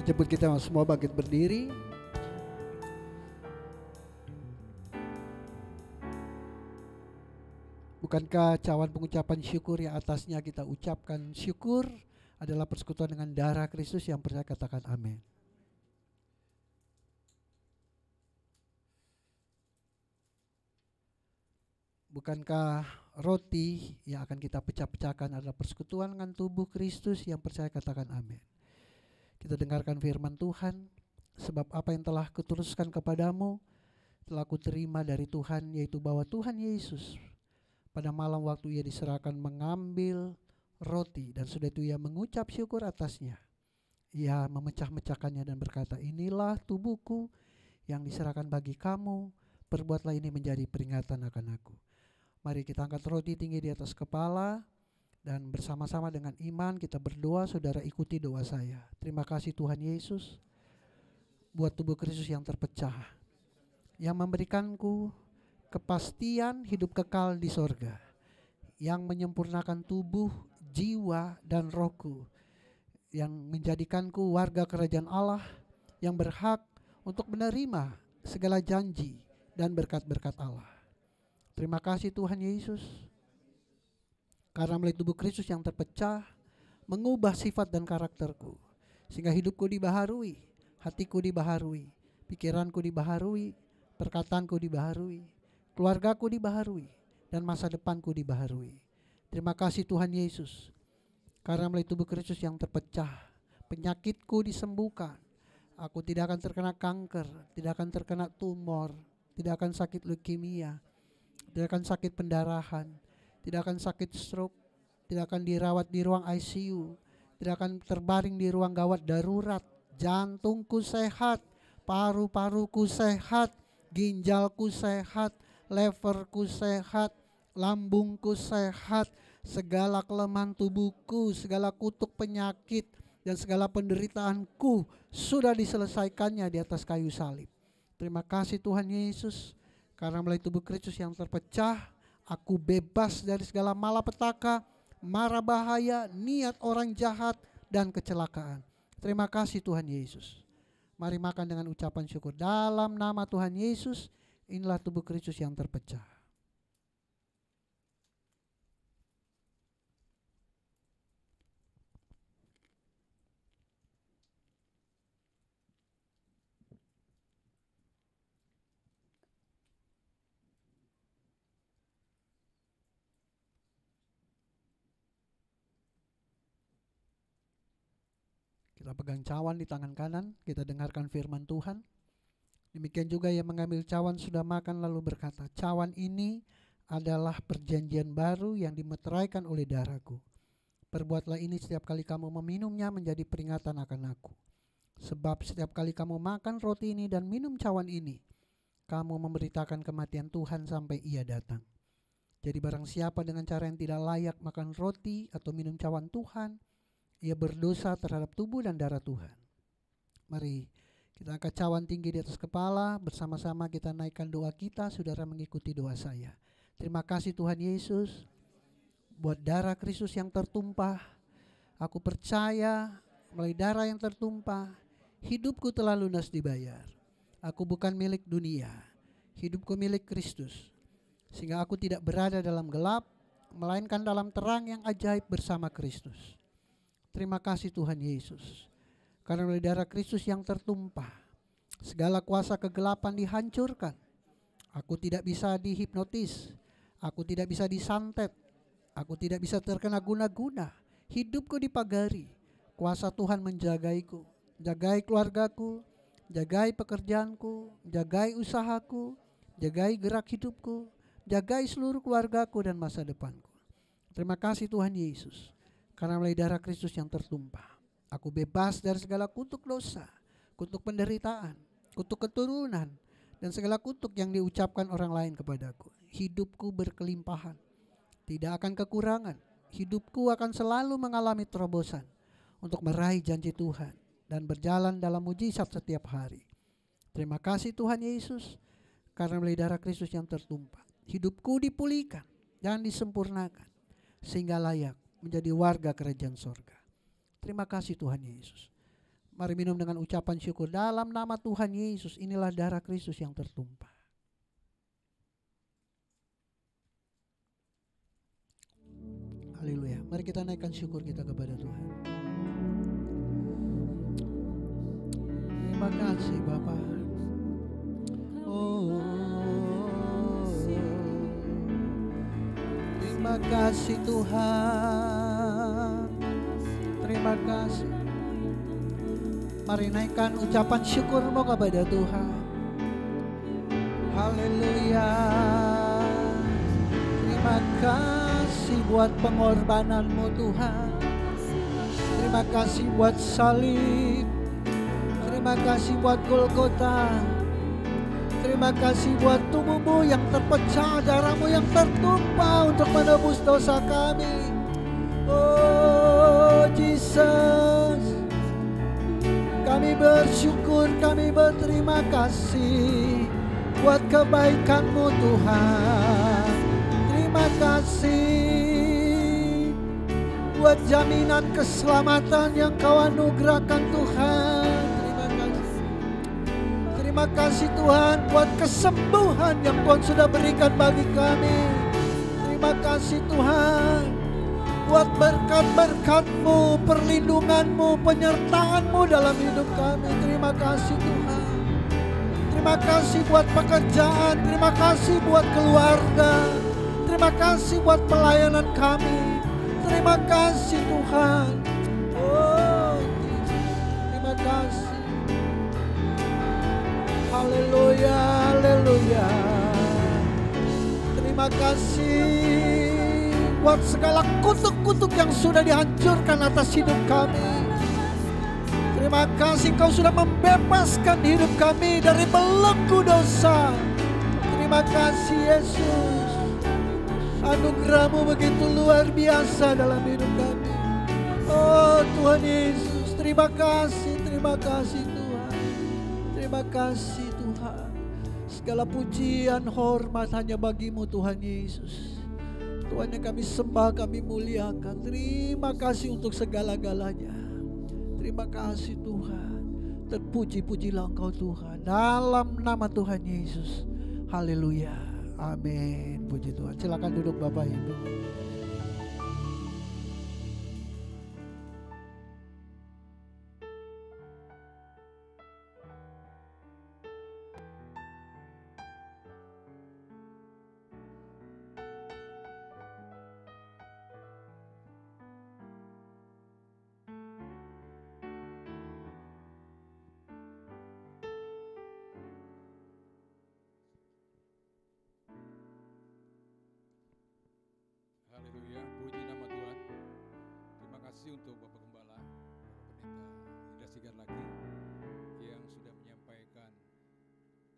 Jemput kita semua bangkit berdiri. Bukankah cawan pengucapan syukur yang atasnya kita ucapkan syukur adalah persekutuan dengan darah Kristus? Yang percaya katakan amin. Bukankah roti yang akan kita pecah-pecahkan adalah persekutuan dengan tubuh Kristus? Yang percaya katakan amin. Kita dengarkan firman Tuhan. Sebab apa yang telah kuteruskan kepadamu telah kuterima dari Tuhan, yaitu bahwa Tuhan Yesus pada malam waktu ia diserahkan mengambil roti, dan sudah itu ia mengucap syukur atasnya. Ia memecah-mecahkannya dan berkata, inilah tubuhku yang diserahkan bagi kamu, perbuatlah ini menjadi peringatan akan aku. Mari kita angkat roti tinggi di atas kepala. Dan bersama-sama dengan iman kita berdoa, saudara ikuti doa saya. Terima kasih Tuhan Yesus buat tubuh Kristus yang terpecah, yang memberikanku kepastian hidup kekal di sorga, yang menyempurnakan tubuh, jiwa, dan rohku, yang menjadikanku warga kerajaan Allah, yang berhak untuk menerima segala janji dan berkat-berkat Allah. Terima kasih Tuhan Yesus. Karena melalui tubuh Kristus yang terpecah, mengubah sifat dan karakterku, sehingga hidupku dibaharui hatiku dibaharui, pikiranku dibaharui, perkataanku dibaharui, keluargaku dibaharui, dan masa depanku dibaharui. Terima kasih Tuhan Yesus, karena melalui tubuh Kristus yang terpecah, penyakitku disembuhkan. Aku tidak akan terkena kanker, tidak akan terkena tumor, tidak akan sakit leukemia, tidak akan sakit pendarahan, tidak akan sakit stroke, tidak akan dirawat di ruang ICU, tidak akan terbaring di ruang gawat darurat. Jantungku sehat, paru-paruku sehat, ginjalku sehat, leverku sehat, lambungku sehat, segala kelemahan tubuhku, segala kutuk penyakit, dan segala penderitaanku sudah diselesaikannya di atas kayu salib. Terima kasih Tuhan Yesus, karena melalui tubuh Kristus yang terpecah, aku bebas dari segala malapetaka, mara bahaya, niat orang jahat, dan kecelakaan. Terima kasih Tuhan Yesus. Mari makan dengan ucapan syukur. Dalam nama Tuhan Yesus, inilah tubuh Kristus yang terpecah. Kita pegang cawan di tangan kanan, kita dengarkan firman Tuhan. Demikian juga yang mengambil cawan sudah makan lalu berkata, cawan ini adalah perjanjian baru yang dimeteraikan oleh darahku. Perbuatlah ini setiap kali kamu meminumnya menjadi peringatan akan aku. Sebab setiap kali kamu makan roti ini dan minum cawan ini, kamu memberitakan kematian Tuhan sampai ia datang. Jadi barang siapa dengan cara yang tidak layak makan roti atau minum cawan Tuhan, ia berdosa terhadap tubuh dan darah Tuhan. Mari kita angkat cawan tinggi di atas kepala, bersama-sama kita naikkan doa kita, saudara mengikuti doa saya. Terima kasih Tuhan Yesus, buat darah Kristus yang tertumpah. Aku percaya melalui darah yang tertumpah, hidupku telah lunas dibayar. Aku bukan milik dunia, hidupku milik Kristus. Sehingga aku tidak berada dalam gelap, melainkan dalam terang yang ajaib bersama Kristus. Terima kasih Tuhan Yesus, karena melalui darah Kristus yang tertumpah, segala kuasa kegelapan dihancurkan. Aku tidak bisa dihipnotis, aku tidak bisa disantet, aku tidak bisa terkena guna-guna. Hidupku dipagari, kuasa Tuhan menjagaiku, jagai keluargaku, jagai pekerjaanku, jagai usahaku, jagai gerak hidupku, jagai seluruh keluargaku dan masa depanku. Terima kasih Tuhan Yesus, karena melalui darah Kristus yang tertumpah, aku bebas dari segala kutuk dosa, kutuk penderitaan, kutuk keturunan, dan segala kutuk yang diucapkan orang lain kepadaku. Hidupku berkelimpahan, tidak akan kekurangan. Hidupku akan selalu mengalami terobosan untuk meraih janji Tuhan dan berjalan dalam mujizat setiap hari. Terima kasih Tuhan Yesus, karena melalui darah Kristus yang tertumpah, hidupku dipulihkan dan disempurnakan sehingga layak menjadi warga kerajaan sorga. Terima kasih Tuhan Yesus. Mari minum dengan ucapan syukur. Dalam nama Tuhan Yesus, inilah darah Kristus yang tertumpah. Haleluya. Mari kita naikkan syukur kita kepada Tuhan. Terima kasih Bapa. Terima kasih Tuhan. Terima kasih. Mari naikkan ucapan syukurmu kepada Tuhan. Haleluya. Terima kasih buat pengorbananmu Tuhan. Terima kasih buat salib. Terima kasih buat Golgota. Terima kasih buat tubuhmu yang terpecah, darahmu yang tertumpah untuk menebus dosa kami. Oh Jesus, kami bersyukur, kami berterima kasih buat kebaikan-Mu Tuhan. Terima kasih buat jaminan keselamatan yang Kau anugerahkan Tuhan. Terima kasih Tuhan buat kesembuhan yang Tuhan sudah berikan bagi kami. Terima kasih Tuhan buat berkat-berkat-Mu, perlindungan-Mu, penyertaan-Mu dalam hidup kami. Terima kasih Tuhan. Terima kasih buat pekerjaan, terima kasih buat keluarga, terima kasih buat pelayanan kami. Terima kasih Tuhan. Oh, terima kasih. Haleluya, haleluya. Terima kasih buat segala kutuk-kutuk yang sudah dihancurkan atas hidup kami. Terima kasih Engkau sudah membebaskan hidup kami dari belenggu dosa. Terima kasih Yesus. Anugerah-Mu begitu luar biasa dalam hidup kami. Oh Tuhan Yesus, terima kasih Tuhan. Terima kasih Tuhan. Segala pujian, hormat hanya bagi-Mu Tuhan Yesus. Tuhan yang kami sembah, kami muliakan. Terima kasih untuk segala-galanya. Terima kasih Tuhan. Terpuji-pujilah Engkau Tuhan. Dalam nama Tuhan Yesus. Haleluya. Amin. Puji Tuhan. Silakan duduk Bapak Ibu. Haleluya, puji nama Tuhan. Terima kasih untuk Bapak Gembala, Pendeta Indra Sigar Laki yang sudah menyampaikan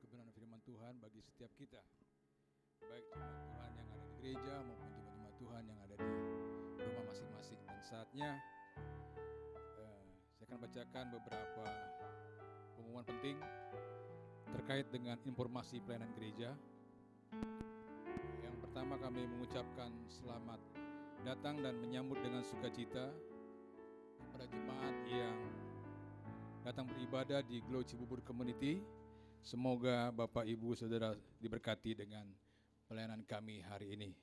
kebenaran firman Tuhan bagi setiap kita, baik jemaat Tuhan yang ada di gereja maupun jemaat Tuhan yang ada di rumah masing-masing. Dan saatnya saya akan bacakan beberapa pengumuman penting terkait dengan informasi pelayanan gereja. Yang pertama, kami mengucapkan selamat datang dan menyambut dengan sukacita kepada jemaat yang datang beribadah di Glow Cibubur Community. Semoga Bapak Ibu Saudara diberkati dengan pelayanan kami hari ini.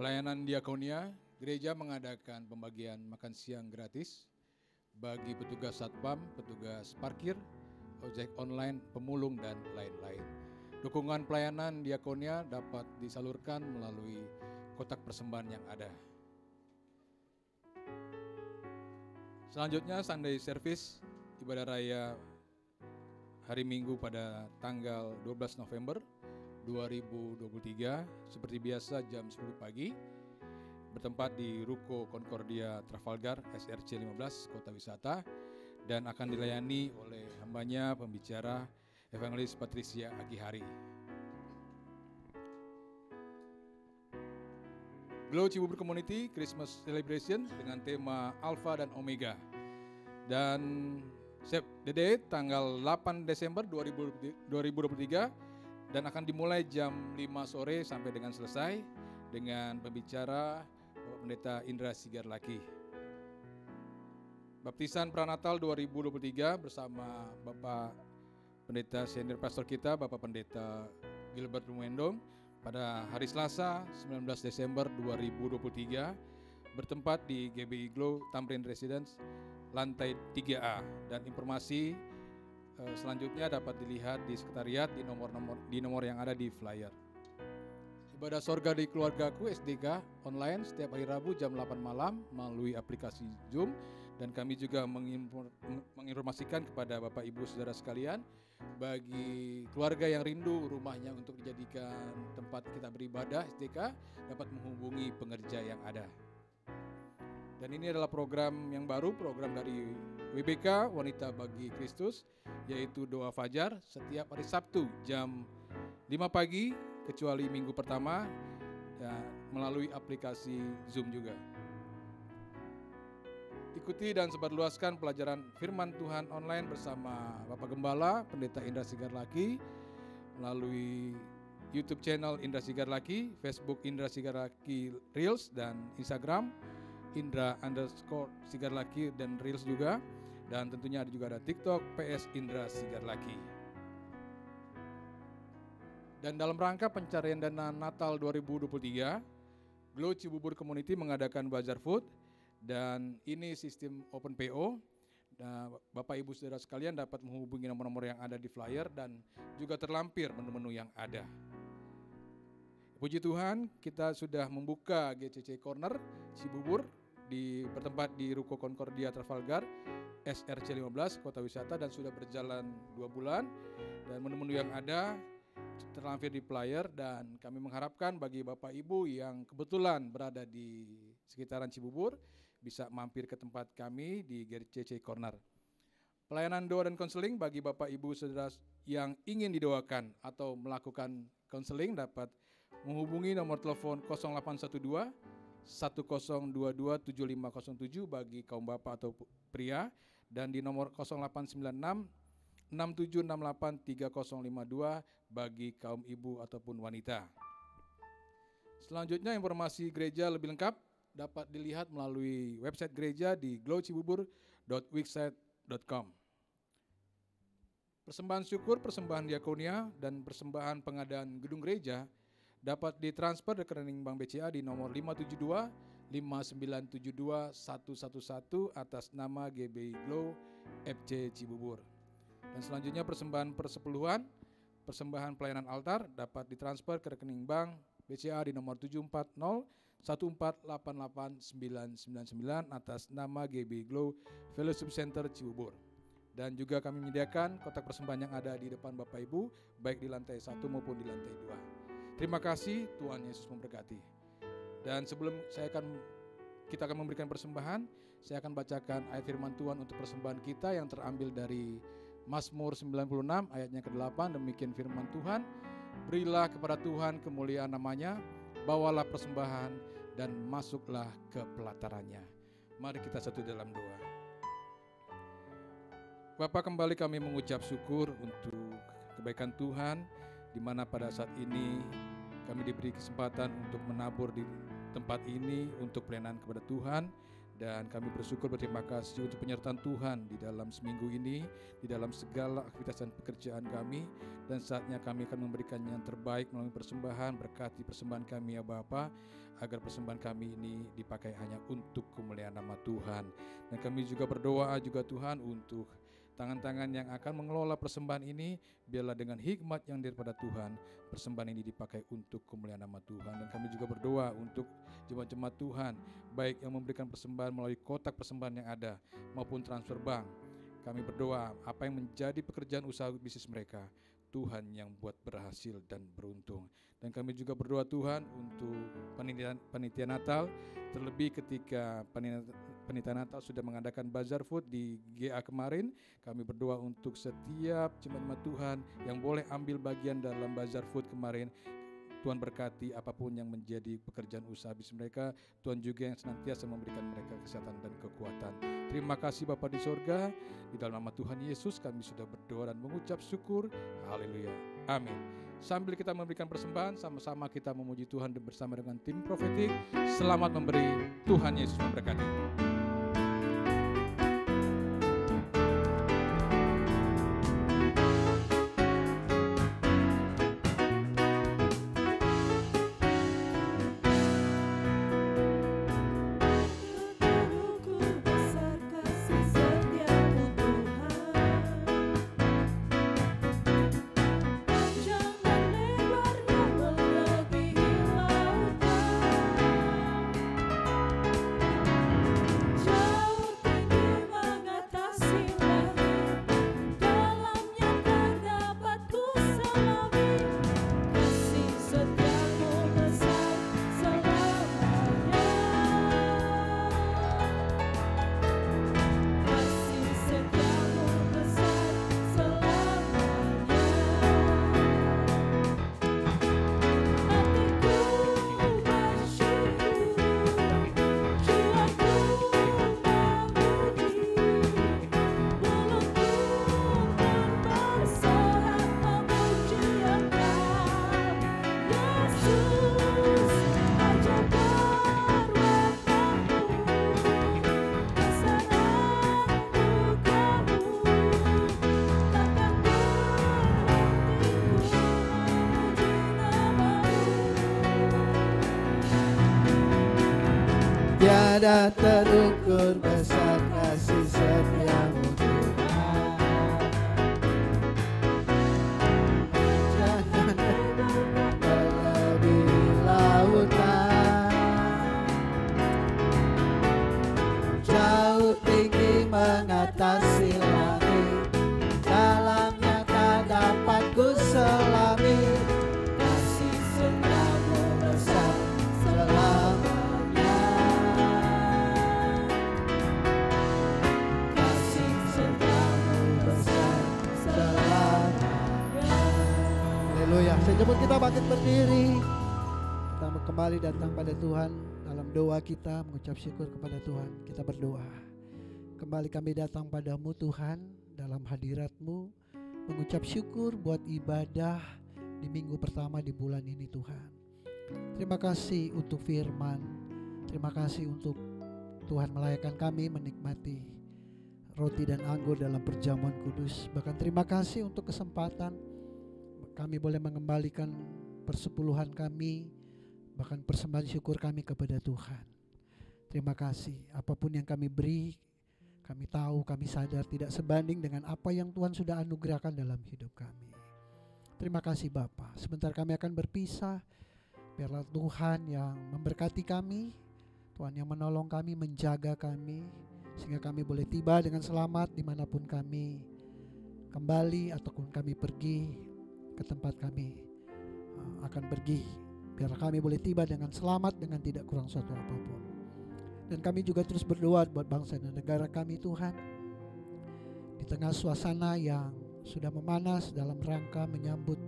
Pelayanan diakonia, gereja mengadakan pembagian makan siang gratis bagi petugas satpam, petugas parkir, ojek online, pemulung, dan lain-lain. Dukungan pelayanan diakonia dapat disalurkan melalui kotak persembahan yang ada. Selanjutnya, Sunday Service ibadah raya hari Minggu pada tanggal 12 November 2023 seperti biasa jam 10 pagi bertempat di Ruko Concordia Trafalgar SRC 15 Kota Wisata dan akan dilayani oleh hambanya pembicara Evangelis Patricia Akihari. Glow Cibubur Community Christmas Celebration dengan tema Alpha dan Omega. Dan save the date tanggal 8 Desember 2023 dan akan dimulai jam 5 sore sampai dengan selesai dengan pembicara Bapak Pendeta Indra Sigar Laki. Baptisan Pranatal 2023 bersama Bapak Pendeta Senior Pastor kita, Bapak Pendeta Gilbert Rumendong pada hari Selasa 19 Desember 2023 bertempat di GBI Glow Tamrin Residence lantai 3A dan informasi selanjutnya dapat dilihat di sekretariat di nomor yang ada di flyer. Ibadah Sorga di Keluargaku SDK online setiap hari Rabu jam 8 malam melalui aplikasi Zoom dan kami juga menginformasikan kepada Bapak Ibu Saudara sekalian bagi keluarga yang rindu rumahnya untuk dijadikan tempat kita beribadah SDK dapat menghubungi pengerja yang ada. Dan ini adalah program yang baru, program dari WBK Wanita Bagi Kristus, yaitu doa fajar setiap hari Sabtu jam 5 pagi kecuali minggu pertama ya, melalui aplikasi Zoom juga. Ikuti dan sebarluaskan pelajaran firman Tuhan online bersama Bapak Gembala, Pendeta Indra Sigar Laki melalui YouTube channel Indra Sigar Laki, Facebook Indra Sigar Laki Reels dan Instagram Indra_Sigar Laki dan Reels juga. Dan tentunya juga ada TikTok PS Indra Sigar Laki. Dan dalam rangka pencarian dana Natal 2023, Glow Cibubur Community mengadakan bazar food dan ini sistem open PO. Nah, Bapak Ibu Saudara sekalian dapat menghubungi nomor-nomor yang ada di flyer dan juga terlampir menu-menu yang ada. Puji Tuhan, kita sudah membuka GCC Corner Cibubur bertempat di Ruko Concordia Trafalgar SRC 15 Kota Wisata dan sudah berjalan 2 bulan dan menu-menu yang ada terlampir di flyer dan kami mengharapkan bagi Bapak Ibu yang kebetulan berada di sekitaran Cibubur bisa mampir ke tempat kami di GCC Corner. Pelayanan doa dan konseling bagi Bapak Ibu Saudara yang ingin didoakan atau melakukan konseling dapat menghubungi nomor telepon 0812 1022 7507 bagi kaum bapak atau pria dan di nomor 0896 6768 3052 bagi kaum ibu ataupun wanita. Selanjutnya informasi gereja lebih lengkap dapat dilihat melalui website gereja di glowcibubur.wixsite.com. Persembahan syukur, persembahan diakonia, dan persembahan pengadaan gedung gereja dapat ditransfer ke rekening Bank BCA di nomor 572 5972 111 atas nama GBI Glow FC Cibubur. Dan selanjutnya persembahan persepuluhan, persembahan pelayanan altar dapat ditransfer ke rekening Bank BCA di nomor 740 1488999 atas nama GBI Glow Fellowship Center Cibubur. Dan juga kami menyediakan kotak persembahan yang ada di depan Bapak Ibu, baik di lantai 1 maupun di lantai 2. Terima kasih, Tuhan Yesus memberkati. Dan sebelum kita akan memberikan persembahan, saya akan bacakan ayat firman Tuhan untuk persembahan kita yang terambil dari Mazmur 96 ayatnya ke-8. Demikian firman Tuhan, berilah kepada Tuhan kemuliaan namanya, bawalah persembahan dan masuklah ke pelatarannya. Mari kita satu dalam doa. Bapa, kembali kami mengucap syukur untuk kebaikan Tuhan, di mana pada saat ini kami diberi kesempatan untuk menabur di tempat ini untuk pelayanan kepada Tuhan, dan kami bersyukur berterima kasih untuk penyertaan Tuhan di dalam seminggu ini, di dalam segala aktivitas dan pekerjaan kami, dan saatnya kami akan memberikan yang terbaik melalui persembahan. Berkati persembahan kami ya Bapa, agar persembahan kami ini dipakai hanya untuk kemuliaan nama Tuhan. Dan kami juga berdoa juga Tuhan untuk tangan-tangan yang akan mengelola persembahan ini, biarlah dengan hikmat yang daripada Tuhan, persembahan ini dipakai untuk kemuliaan nama Tuhan. Dan kami juga berdoa untuk jemaat-jemaat Tuhan, baik yang memberikan persembahan melalui kotak persembahan yang ada, maupun transfer bank. Kami berdoa, apa yang menjadi pekerjaan usaha bisnis mereka, Tuhan yang buat berhasil dan beruntung. Dan kami juga berdoa Tuhan untuk panitia Natal, terlebih ketika panitia Natal sudah mengadakan bazar food di GA kemarin. Kami berdoa untuk setiap jemaat Tuhan yang boleh ambil bagian dalam bazar food kemarin. Tuhan berkati apapun yang menjadi pekerjaan usaha bisnis mereka. Tuhan juga yang senantiasa memberikan mereka kesehatan dan kekuatan. Terima kasih Bapa di sorga. Di dalam nama Tuhan Yesus kami sudah berdoa dan mengucap syukur. Haleluya. Amin. Sambil kita memberikan persembahan, sama-sama kita memuji Tuhan bersama dengan tim profetik. Selamat memberi. Tuhan Yesus memberkati. Tiada terukur besar kasih setiamu Tuhan. Jangan melebihi lautan, jauh tinggi mengatasi langit, dalamnya tak dapat ku selami. Kasih setiamu besar selamanya. Kasih setiamu besar selamanya. Haleluya. Sejemput kita bangkit berdiri, kita kembali datang pada Tuhan dalam doa kita, mengucap syukur kepada Tuhan. Kita berdoa. Kembali kami datang padamu Tuhan dalam hadirat-Mu, mengucap syukur buat ibadah di minggu pertama di bulan ini Tuhan. Terima kasih untuk firman, terima kasih untuk Tuhan melayakkan kami menikmati roti dan anggur dalam perjamuan kudus. Bahkan terima kasih untuk kesempatan kami boleh mengembalikan persepuluhan kami, bahkan persembahan syukur kami kepada Tuhan. Terima kasih, apapun yang kami beri, kami tahu, kami sadar tidak sebanding dengan apa yang Tuhan sudah anugerahkan dalam hidup kami. Terima kasih Bapa. Sebentar kami akan berpisah. Biarlah Tuhan yang memberkati kami, Tuhan yang menolong kami, menjaga kami, sehingga kami boleh tiba dengan selamat dimanapun kami kembali ataupun kami pergi ke tempat kami akan pergi. Biarlah kami boleh tiba dengan selamat, dengan tidak kurang suatu apapun. Dan kami juga terus berdoa buat bangsa dan negara kami Tuhan, di tengah suasana yang sudah memanas dalam rangka menyambut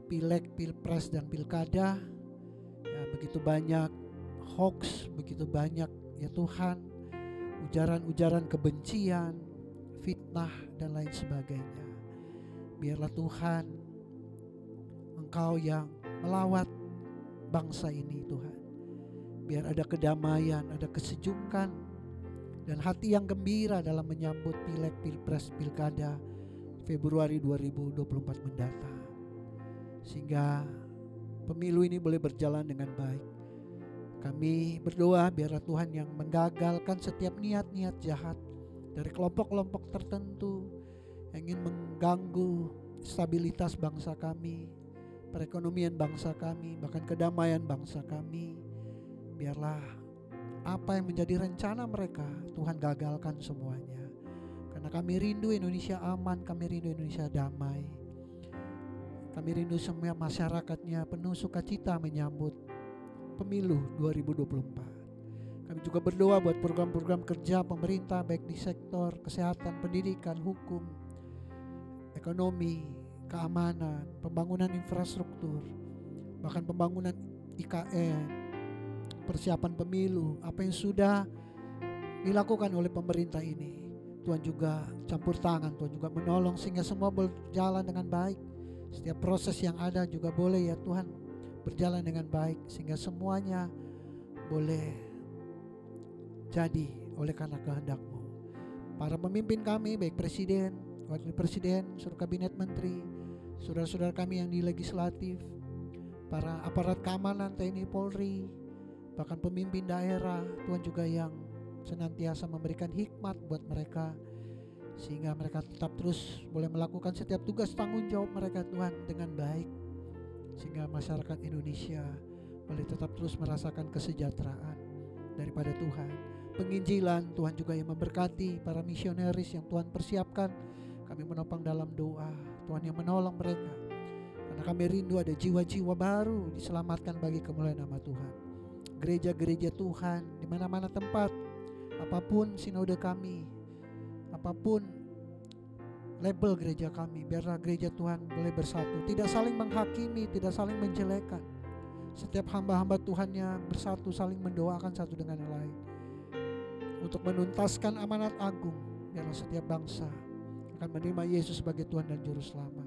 Pileg, Pilpres dan Pilkada. Ya, begitu banyak hoax, begitu banyak ya Tuhan, ujaran-ujaran kebencian, fitnah dan lain sebagainya. Biarlah Tuhan Engkau yang melawat bangsa ini Tuhan. Biar ada kedamaian, ada kesejukan, dan hati yang gembira dalam menyambut Pileg, Pilpres, Pilkada Februari 2024 mendatang. Sehingga pemilu ini boleh berjalan dengan baik. Kami berdoa biarlah Tuhan yang menggagalkan setiap niat-niat jahat dari kelompok-kelompok tertentu yang ingin mengganggu stabilitas bangsa kami, perekonomian bangsa kami, bahkan kedamaian bangsa kami. Biarlah apa yang menjadi rencana mereka Tuhan gagalkan semuanya. Karena kami rindu Indonesia aman, kami rindu Indonesia damai. Kami rindu semua masyarakatnya penuh sukacita menyambut pemilu 2024. Kami juga berdoa buat program-program kerja pemerintah baik di sektor kesehatan, pendidikan, hukum, ekonomi, keamanan, pembangunan infrastruktur, bahkan pembangunan IKN, persiapan pemilu, apa yang sudah dilakukan oleh pemerintah ini. Tuhan juga campur tangan, Tuhan juga menolong sehingga semua berjalan dengan baik. Setiap proses yang ada juga boleh ya Tuhan berjalan dengan baik, sehingga semuanya boleh jadi oleh karena kehendak-Mu. Para pemimpin kami, baik presiden, wakil presiden, seluruh kabinet menteri, saudara-saudara kami yang di legislatif, para aparat keamanan TNI Polri, bahkan pemimpin daerah, Tuhan juga yang senantiasa memberikan hikmat buat mereka, sehingga mereka tetap terus boleh melakukan setiap tugas tanggung jawab mereka Tuhan dengan baik, sehingga masyarakat Indonesia boleh tetap terus merasakan kesejahteraan daripada Tuhan. Penginjilan Tuhan juga yang memberkati para misionaris yang Tuhan persiapkan. Kami menopang dalam doa, Tuhan yang menolong mereka, karena kami rindu ada jiwa-jiwa baru diselamatkan bagi kemuliaan nama Tuhan. Gereja-gereja Tuhan di mana-mana tempat, apapun sinode kami, apapun label gereja kami, biarlah gereja Tuhan boleh bersatu, tidak saling menghakimi, tidak saling menjelekan. Setiap hamba-hamba Tuhannya bersatu, saling mendoakan satu dengan yang lain untuk menuntaskan amanat agung. Biarlah setiap bangsa akan menerima Yesus sebagai Tuhan dan Juru Selamat,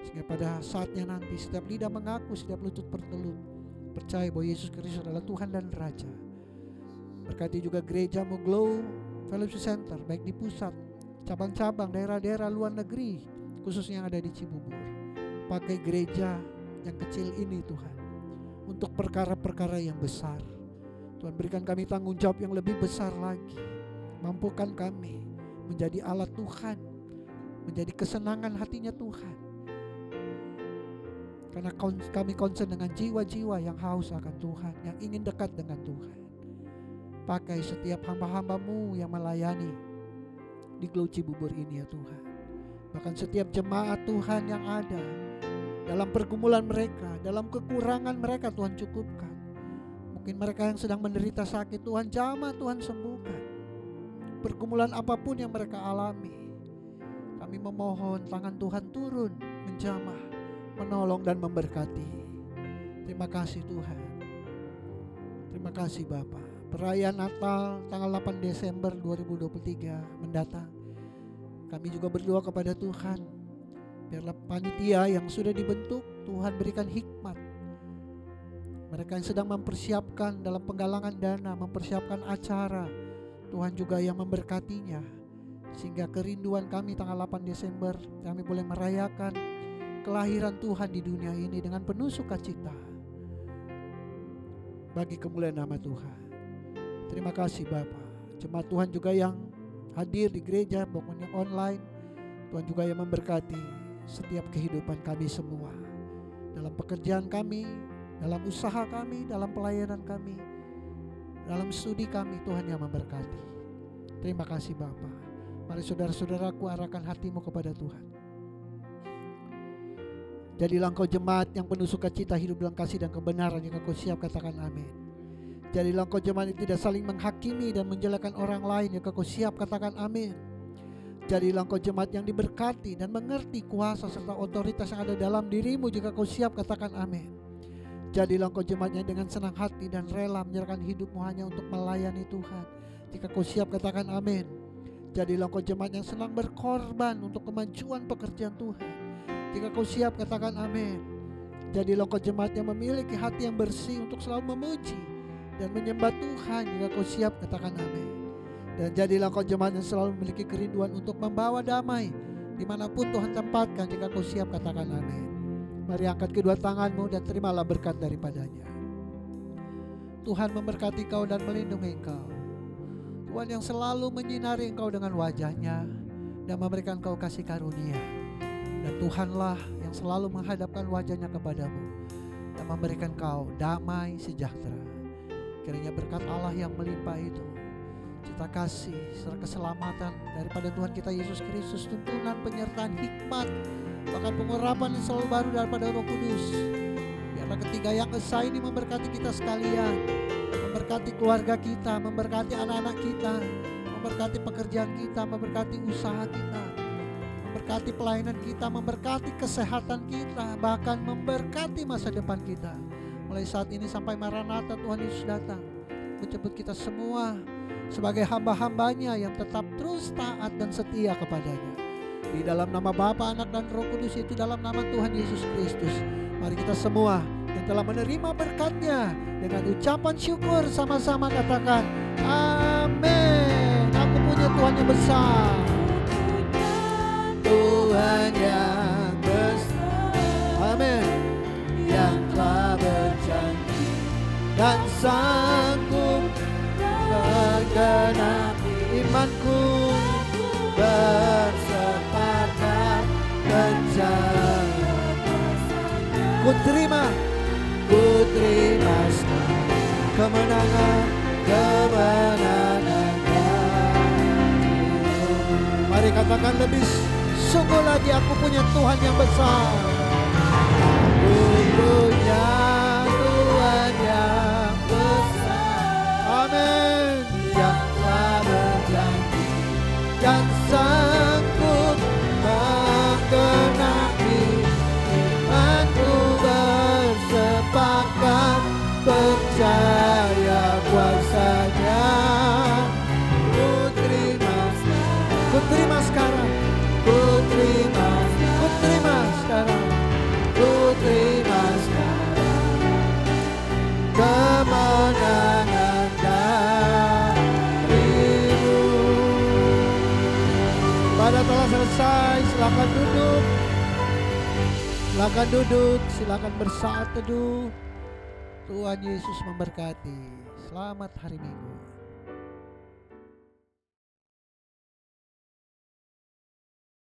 sehingga pada saatnya nanti setiap lidah mengaku, setiap lutut bertelut percaya bahwa Yesus Kristus adalah Tuhan dan Raja. Berkati juga gereja-Mu Glow Fellowship Center, baik di pusat, cabang-cabang, daerah-daerah luar negeri, khususnya yang ada di Cibubur. Pakai gereja yang kecil ini Tuhan untuk perkara-perkara yang besar. Tuhan, berikan kami tanggung jawab yang lebih besar lagi. Mampukan kami menjadi alat Tuhan, menjadi kesenangan hatinya Tuhan. Karena kami concern dengan jiwa-jiwa yang haus akan Tuhan, yang ingin dekat dengan Tuhan. Pakai setiap hamba-hamba-Mu yang melayani di Glow Cibubur ini ya Tuhan. Bahkan setiap jemaat Tuhan yang ada, dalam pergumulan mereka, dalam kekurangan mereka Tuhan cukupkan. Mungkin mereka yang sedang menderita sakit, Tuhan jamah, Tuhan sembuhkan. Pergumulan apapun yang mereka alami, kami memohon tangan Tuhan turun, menjamah, menolong dan memberkati. Terima kasih Tuhan. Terima kasih Bapa. Perayaan Natal tanggal 8 Desember 2023 mendatang, kami juga berdoa kepada Tuhan, biarlah panitia yang sudah dibentuk, Tuhan berikan hikmat. Mereka yang sedang mempersiapkan dalam penggalangan dana, mempersiapkan acara, Tuhan juga yang memberkatinya. Sehingga kerinduan kami tanggal 8 Desember, kami boleh merayakan kelahiran Tuhan di dunia ini dengan penuh sukacita. Bagi kemuliaan nama Tuhan. Terima kasih Bapa. Jemaat Tuhan juga yang hadir di gereja, maupun yang online, Tuhan juga yang memberkati setiap kehidupan kami semua. Dalam pekerjaan kami, dalam usaha kami, dalam pelayanan kami, dalam studi kami, Tuhan yang memberkati. Terima kasih Bapa. Mari saudara-saudaraku arahkan hatimu kepada Tuhan. Jadilah engkau jemaat yang penuh sukacita, hidup dalam kasih dan kebenaran. Jika kau siap, katakan amin. Jadilah engkau jemaat yang tidak saling menghakimi dan menjelekkan orang lain. Jika kau siap, katakan amin. Jadilah engkau jemaat yang diberkati dan mengerti kuasa serta otoritas yang ada dalam dirimu. Jika kau siap, katakan amin. Jadilah engkau jemaat yang dengan senang hati dan rela menyerahkan hidupmu hanya untuk melayani Tuhan. Jika kau siap, katakan amin. Jadilah engkau jemaat yang senang berkorban untuk kemajuan pekerjaan Tuhan. Jika kau siap, katakan amin. Jadilah engkau jemaat yang memiliki hati yang bersih untuk selalu memuji dan menyembah Tuhan. Jika kau siap, katakan amin. Dan jadilah kau jemaat yang selalu memiliki kerinduan untuk membawa damai dimanapun Tuhan tempatkan. Jika kau siap, katakan amin. Mari angkat kedua tanganmu dan terimalah berkat daripadanya. Tuhan memberkati kau dan melindungi engkau. Tuhan yang selalu menyinari engkau dengan wajahnya dan memberikan kau kasih karunia. Dan Tuhanlah yang selalu menghadapkan wajahnya kepadamu dan memberikan kau damai sejahtera. Kiranya berkat Allah yang melimpah itu, cita kasih serta keselamatan daripada Tuhan kita Yesus Kristus, tuntunan penyertaan hikmat, bahkan pengurapan yang selalu baru daripada Roh Kudus. Biarlah ketiga yang esa ini memberkati kita sekalian, memberkati keluarga kita, memberkati anak-anak kita, memberkati pekerjaan kita, memberkati usaha kita, memberkati pelayanan kita, memberkati kesehatan kita, bahkan memberkati masa depan kita. Mulai saat ini sampai Maranatha Tuhan Yesus datang, menjemput kita semua sebagai hamba-hambanya yang tetap terus taat dan setia kepadanya. Di dalam nama Bapa, Anak dan Roh Kudus, itu dalam nama Tuhan Yesus Kristus. Mari kita semua yang telah menerima berkat-Nya dengan ucapan syukur sama-sama katakan amin. Aku punya Tuhan yang besar, Tuhan yang besar, amin, yang telah berjanji dan sanggup menggenapi imanku, bersepakat percaya. Ku terima kemenangan, kemenangan. Mari katakan lebih sungguh lagi, aku punya Tuhan yang besar. Aku punya Tuhan yang besar, amin, yang telah berjanji dan sanggup menggenapi imanku, bersepakat percaya kuasa-Nya. Ku terima sekarang, ku terima sekarang, ku terima sekarang kemenangan darimu. Pada telah selesai, silakan duduk. Silakan duduk, silakan bersaat teduh. Tuhan Yesus memberkati. Selamat hari Minggu.